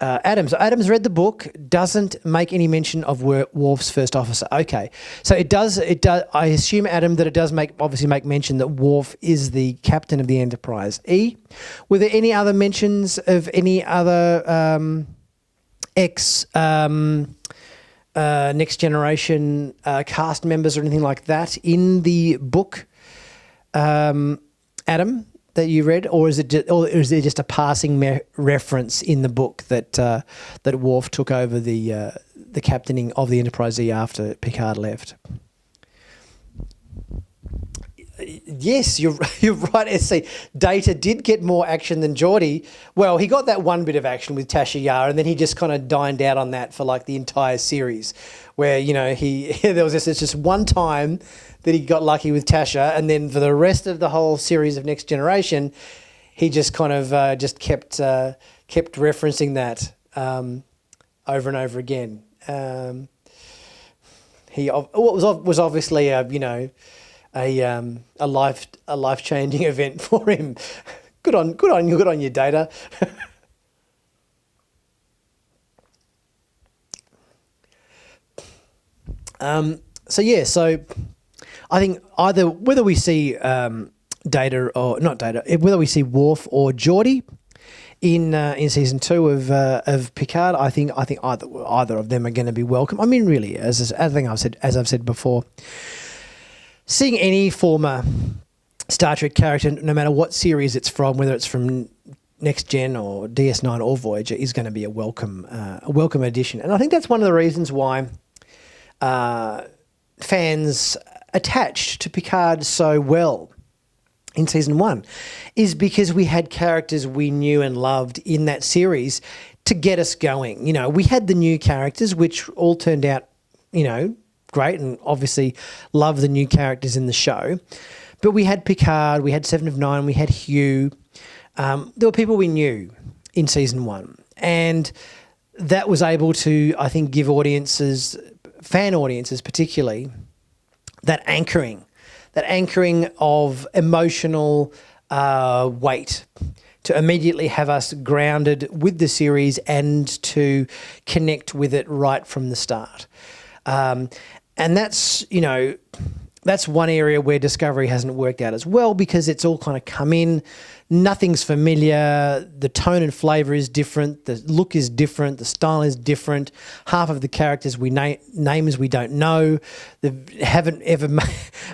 Adams read the book, doesn't make any mention of Worf's first officer. Okay, so it does. I assume, Adam, that it does obviously make mention that Worf is the captain of the Enterprise E. Were there any other mentions of any other Next Generation cast members or anything like that in the book, Adam, that you read, or is there just a passing reference in the book that Worf took over the captaining of the Enterprise E after Picard left? Yes, you're right, SC. Data did get more action than Geordie. Well, he got that one bit of action with Tasha Yar, and then he just kind of dined out on that for like the entire series, where, you know, there was just one time that he got lucky with Tasha, and then for the rest of the whole series of Next Generation, he just kind of just kept referencing that over and over again. He was obviously a life-changing event for him. Good on you, Data. So I think either whether we see Data or not Data, whether we see Worf or Geordie in season 2 of Picard, I think either of them are going to be welcome. I mean, really, as I've said before, seeing any former Star Trek character, no matter what series it's from, whether it's from Next Gen or DS9 or Voyager, is going to be a welcome addition. And I think that's one of the reasons why fans attached to Picard so well in season 1, is because we had characters we knew and loved in that series to get us going. You know, we had the new characters, which all turned out, you know, great, and obviously love the new characters in the show. But we had Picard, we had Seven of Nine, we had Hugh. There were people we knew in season 1, and that was able to, I think, give fan audiences particularly, that anchoring of emotional weight to immediately have us grounded with the series and to connect with it right from the start. And that's one area where Discovery hasn't worked out as well, because it's all kind of come in. Nothing's familiar. The tone and flavour is different. The look is different. The style is different. Half of the characters names we don't know. They haven't ever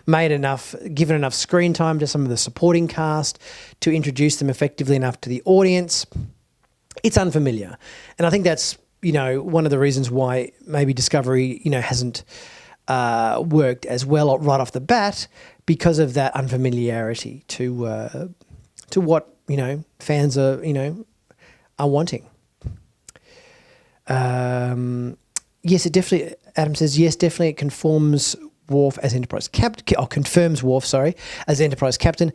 given enough screen time to some of the supporting cast to introduce them effectively enough to the audience. It's unfamiliar. And I think that's, you know, one of the reasons why maybe Discovery, you know, hasn't worked as well right off the bat, because of that unfamiliarity to what, you know, fans are wanting. Yes, it definitely. Adam says yes, definitely. It conforms Worf as Enterprise captain. Confirms Worf, as Enterprise captain.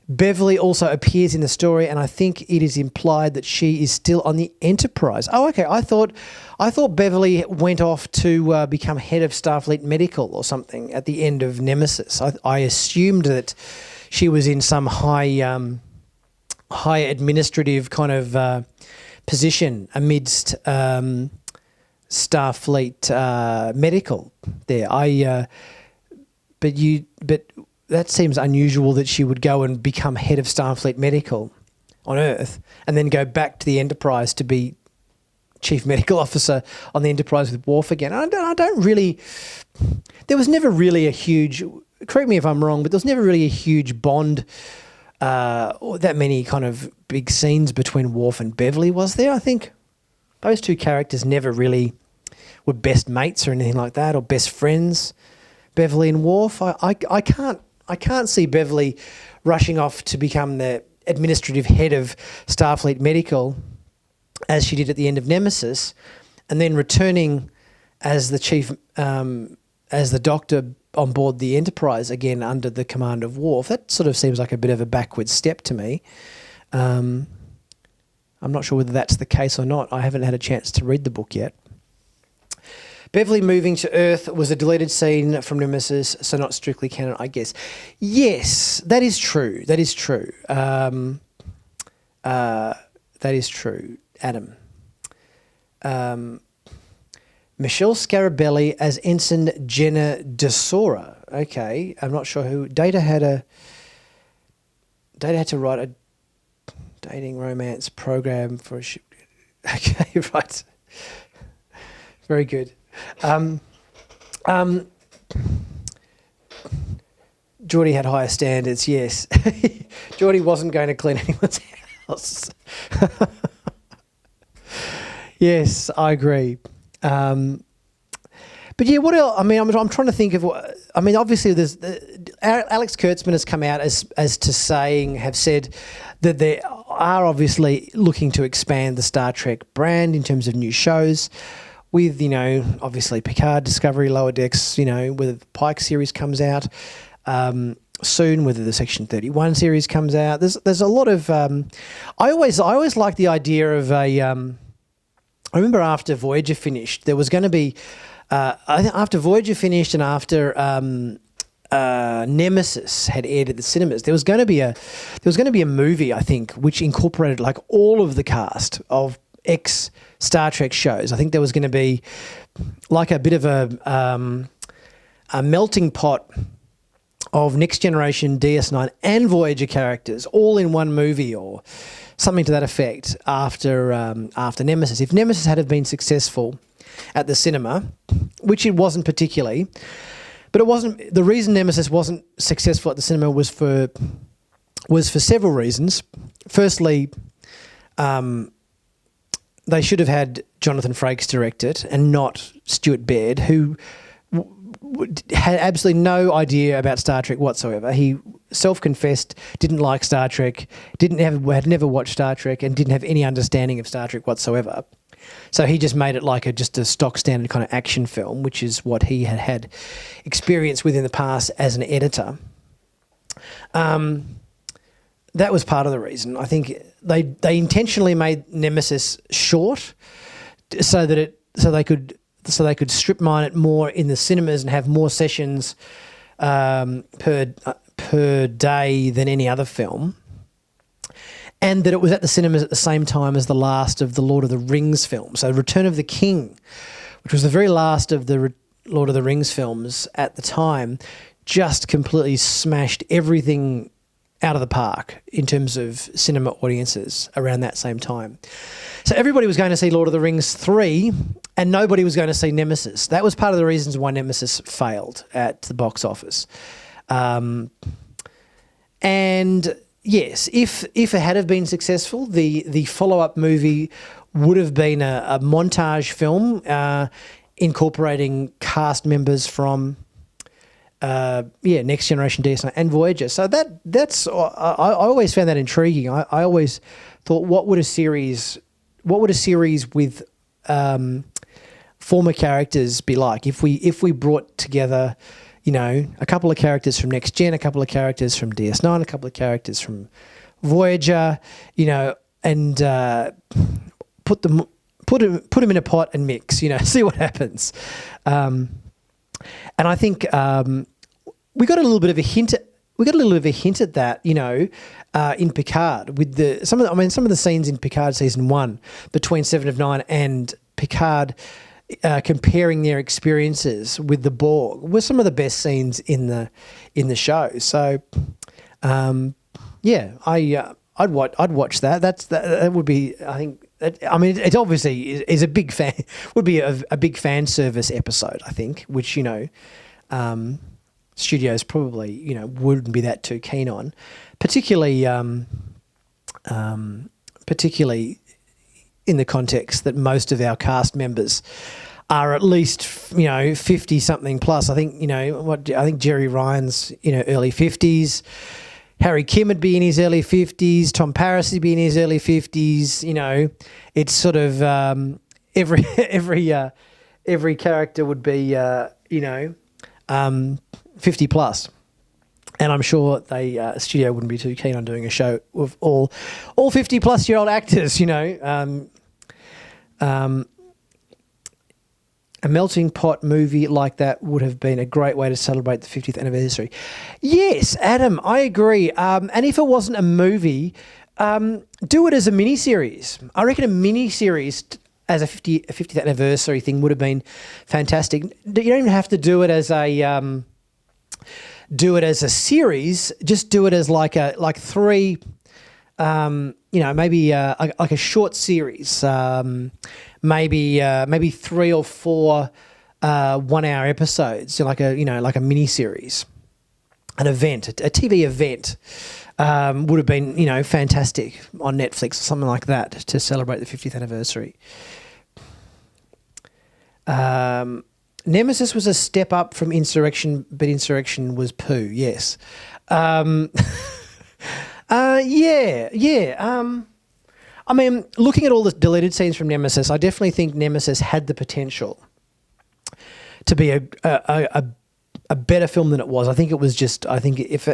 Beverly also appears in the story, and I think it is implied that she is still on the Enterprise. Oh, okay. I thought Beverly went off to become head of Starfleet Medical or something at the end of Nemesis. I assumed that she was in some high administrative kind of position amidst Starfleet Medical there. But that seems unusual that she would go and become head of Starfleet Medical on Earth and then go back to the Enterprise to be chief medical officer on the Enterprise with Worf again. I don't really there was never really a huge, correct me if I'm wrong, but there was never really a huge bond or that many kind of big scenes between Worf and Beverly, was there? I think those two characters never really were best mates or anything like that, or best friends, Beverly and Worf. I can't see Beverly rushing off to become the administrative head of Starfleet Medical, as she did at the end of Nemesis, and then returning as the chief, as the doctor on board the Enterprise again under the command of Worf. That sort of seems like a bit of a backward step to me. I'm not sure whether that's the case or not. I haven't had a chance to read the book yet. Beverly moving to Earth was a deleted scene from Nemesis, so not strictly canon, I guess. Yes, that is true. That is true. That is true, Adam. Michelle Scarabelli as Ensign Jenna DeSora. Okay, I'm not sure who. Data had to write a dating romance program for a ship. Okay, right. Very good. Geordie had higher standards, yes. Geordie wasn't going to clean anyone's house. Yes, I agree. But yeah, what else? I mean, I'm trying to think of what. I mean, obviously, there's Alex Kurtzman has come out as to have said that they are obviously looking to expand the Star Trek brand in terms of new shows, with, you know, obviously Picard, Discovery, Lower Decks, you know, whether the Pike series comes out soon, whether the Section 31 series comes out. There's a lot of. I always like the idea of a. I remember after Voyager finished, there was going to be, I think after Voyager finished and after Nemesis had aired at the cinemas, there was going to be a movie, I think, which incorporated like all of the cast of ex Star Trek shows. I think there was going to be like a bit of a melting pot of Next Generation, DS9 and Voyager characters all in one movie, or something to that effect after Nemesis. If Nemesis had have been successful at the cinema, which it wasn't particularly, but it wasn't. The reason Nemesis wasn't successful at the cinema was for several reasons. Firstly, they should have had Jonathan Frakes direct it and not Stuart Baird, who had absolutely no idea about Star Trek whatsoever. He self-confessed didn't like Star Trek, had never watched Star Trek, and didn't have any understanding of Star Trek whatsoever. So he just made it like just a stock standard kind of action film, which is what he had experience with in the past as an editor. That was part of the reason. I think they intentionally made Nemesis short so they could strip mine it more in the cinemas and have more sessions per day than any other film, and that it was at the cinemas at the same time as the last of the Lord of the Rings films. So Return of the King, which was the very last of the Lord of the Rings films at the time, just completely smashed everything out of the park in terms of cinema audiences around that same time. So everybody was going to see Lord of the Rings 3 and nobody was going to see Nemesis. That was part of the reasons why Nemesis failed at the box office. And yes, if it had have been successful, the follow-up movie would have been a montage film incorporating cast members from Next Generation, DS9 and Voyager. So that's I always found that intriguing. I always thought, what would a series with former characters be like if we brought together, you know, a couple of characters from Next Gen, a couple of characters from DS9, a couple of characters from Voyager, you know, and put them in a pot and mix, you know, see what happens. And I think we got a little bit of a hint. We got a little bit of a hint at that, you know, in Picard with some of the scenes in Picard season 1 between Seven of Nine and Picard. Comparing their experiences with the Borg were some of the best scenes in the show. So, I'd watch that. That would be, I think, I mean, it obviously is a big fan. Would be a big fan service episode, I think, which studios probably wouldn't be that too keen on, particularly in the context that most of our cast members are at least 50 something plus. I think I think Jerry Ryan's early 50s. Harry Kim would be in his early 50s. Tom Paris would be in his early 50s. It's sort of every character would be 50 plus. And I'm sure studio wouldn't be too keen on doing a show with all 50 plus year old actors. A melting pot movie like that would have been a great way to celebrate the 50th anniversary. Yes, Adam, I agree. And if it wasn't a movie, do it as a miniseries. I reckon a miniseries as a 50th anniversary thing would have been fantastic. You don't even have to do it as a series. Just do it as like three. Maybe like a short series. Maybe 3 or 4 1 hour episodes, like a mini series, an event, a TV event would have been fantastic on Netflix or something like that to celebrate the 50th anniversary. Nemesis was a step up from Insurrection, but Insurrection was poo. Yes. I mean, looking at all the deleted scenes from Nemesis, I definitely think Nemesis had the potential to be a better film than it was. I think it was just. I think if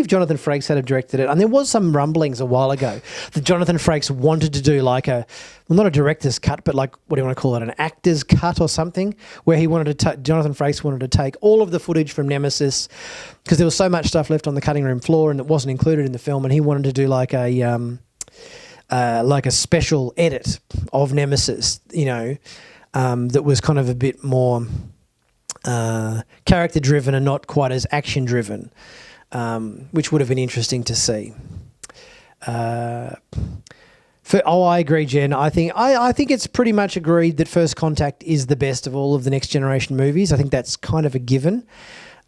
Jonathan Frakes had directed it, and there was some rumblings a while ago that Jonathan Frakes wanted to do not a director's cut, but what do you want to call it, an actor's cut or something, where he wanted to. Jonathan Frakes wanted to take all of the footage from Nemesis because there was so much stuff left on the cutting room floor and it wasn't included in the film, and he wanted to do like a special edit of Nemesis, that was kind of a bit more character driven and not quite as action driven, which would have been interesting to see. I agree, Jen. I think it's pretty much agreed that First Contact is the best of all of the Next Generation movies. I think that's kind of a given.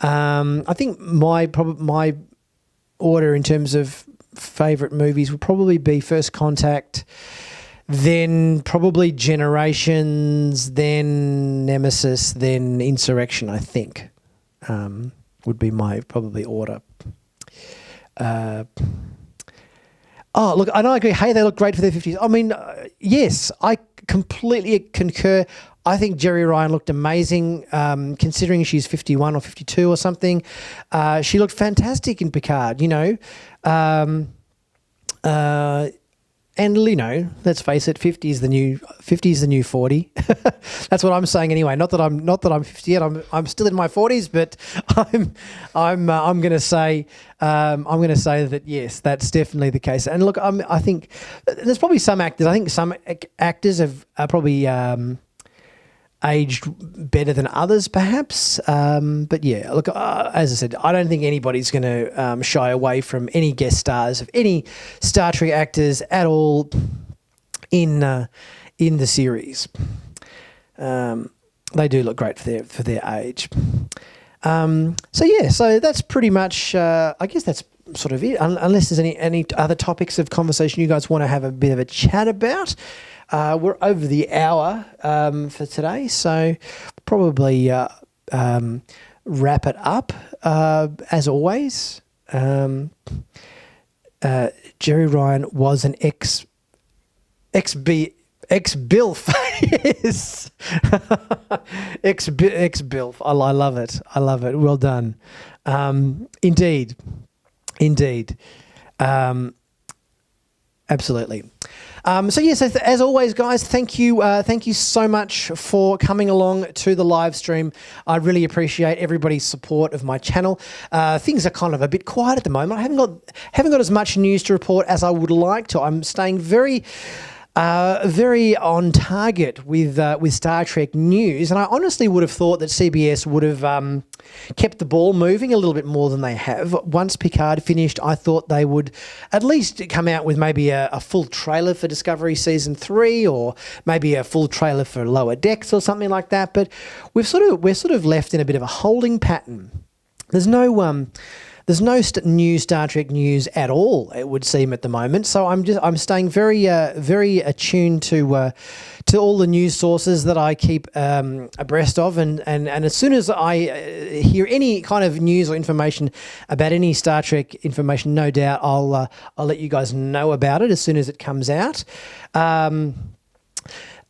I think my order in terms of favourite movies would probably be First Contact, then probably Generations, then Nemesis, then Insurrection, I think, would be my probably order. Look, I know I agree. Hey, they look great for their 50s. I mean, yes, I completely concur. I think Jerry Ryan looked amazing, considering she's 51 or 52 or something. She looked fantastic in Picard, and let's face it, 50 is the new 40. That's what I'm saying anyway. Not that I'm 50 yet. I'm still in my 40s, but I'm going to say that yes, that's definitely the case. And look, I think there's probably some actors. I think some actors are probably aged better than others, perhaps. But yeah, look, as I said, I don't think anybody's going to shy away from any guest stars of any Star Trek actors at all in the series. They do look great for their age. So that's pretty much. I guess that's sort of it. Unless there's any other topics of conversation you guys want to have a bit of a chat about. We're over the hour for today, so probably wrap it up. As always, Jerry Ryan was an ex-BILF. Yes. ex-BILF. I love it. I love it. Well done. Indeed. Absolutely. So yes, as always, guys, thank you so much for coming along to the live stream. I really appreciate everybody's support of my channel. Things are kind of a bit quiet at the moment. I haven't got as much news to report as I would like to. I'm staying very very on target with Star Trek news, and I honestly would have thought that CBS would have kept the ball moving a little bit more than they have. Once Picard finished, I thought they would at least come out with maybe a full trailer for Discovery Season 3, or maybe a full trailer for Lower Decks or something like that. But we're sort of left in a bit of a holding pattern. There's no new Star Trek news at all, it would seem, at the moment. So I'm staying very attuned to all the news sources that I keep abreast of, and as soon as I hear any kind of news or information about any Star Trek information, no doubt I'll let you guys know about it as soon as it comes out.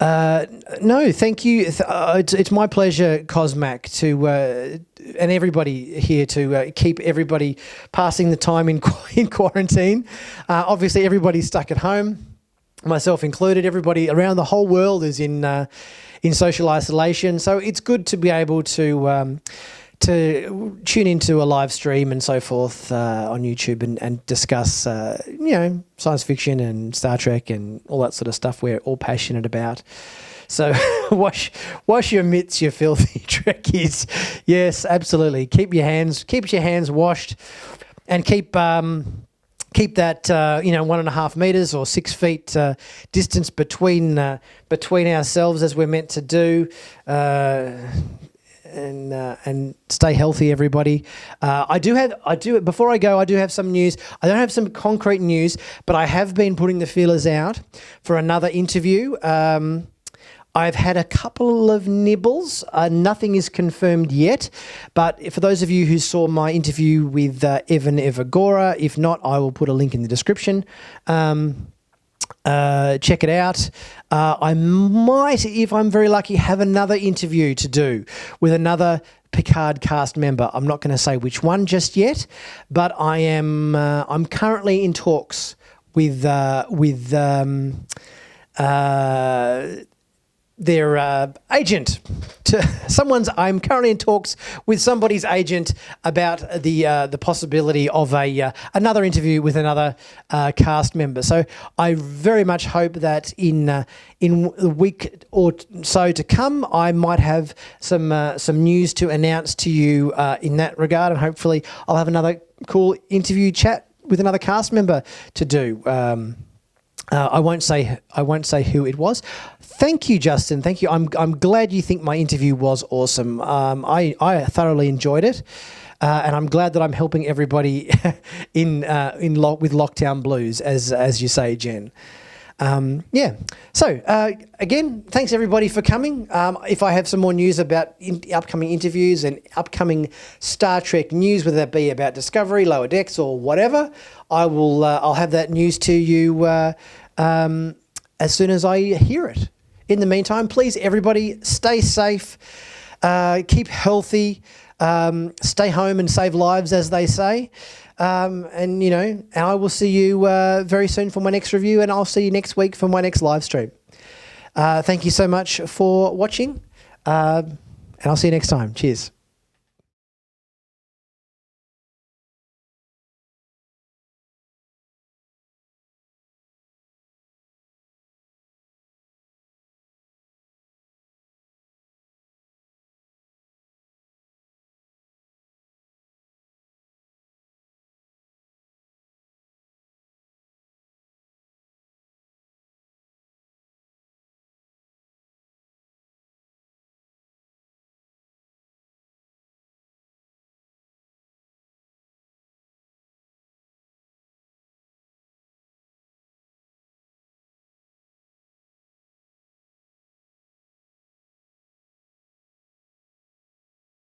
No, thank you. It's my pleasure, Cosmac, and everybody here to keep everybody passing the time in quarantine. Obviously, everybody's stuck at home, myself included. Everybody around the whole world is in social isolation, so it's good to be able to tune into a live stream and so forth on YouTube and discuss, science fiction and Star Trek and all that sort of stuff we're all passionate about. So wash your mitts, you filthy Trekkies. Yes, absolutely. Keep your hands washed, and keep that 1.5 meters or 6 feet distance between ourselves, as we're meant to do. And stay healthy, everybody. Before I go, I do have some news. I don't have some concrete news, but I have been putting the feelers out for another interview. I've had a couple of nibbles. Nothing is confirmed yet, but for those of you who saw my interview with Evan Evagora, if not, I will put a link in the description. Check it out. I might, if I'm very lucky, have another interview to do with another Picard cast member. I'm not going to say which one just yet, but I'm currently in talks with their agent. I'm currently in talks with somebody's agent about the possibility of another interview with another cast member. So I very much hope that in a week or so to come, I might have some news to announce to you in that regard, and hopefully I'll have another cool interview chat with another cast member to do. I won't say who it was. Thank you, Justin. Thank you. I'm glad you think my interview was awesome. I thoroughly enjoyed it, and I'm glad that I'm helping everybody with lockdown blues, as you say, Jen. So again, thanks everybody for coming. If I have some more news about upcoming interviews and upcoming Star Trek news, whether that be about Discovery, Lower Decks, or whatever, I'll have that news to you as soon as I hear it. In the meantime, please, everybody, stay safe, keep healthy, stay home and save lives, as they say. And I will see you very soon for my next review, and I'll see you next week for my next live stream. Thank you so much for watching, and I'll see you next time. Cheers.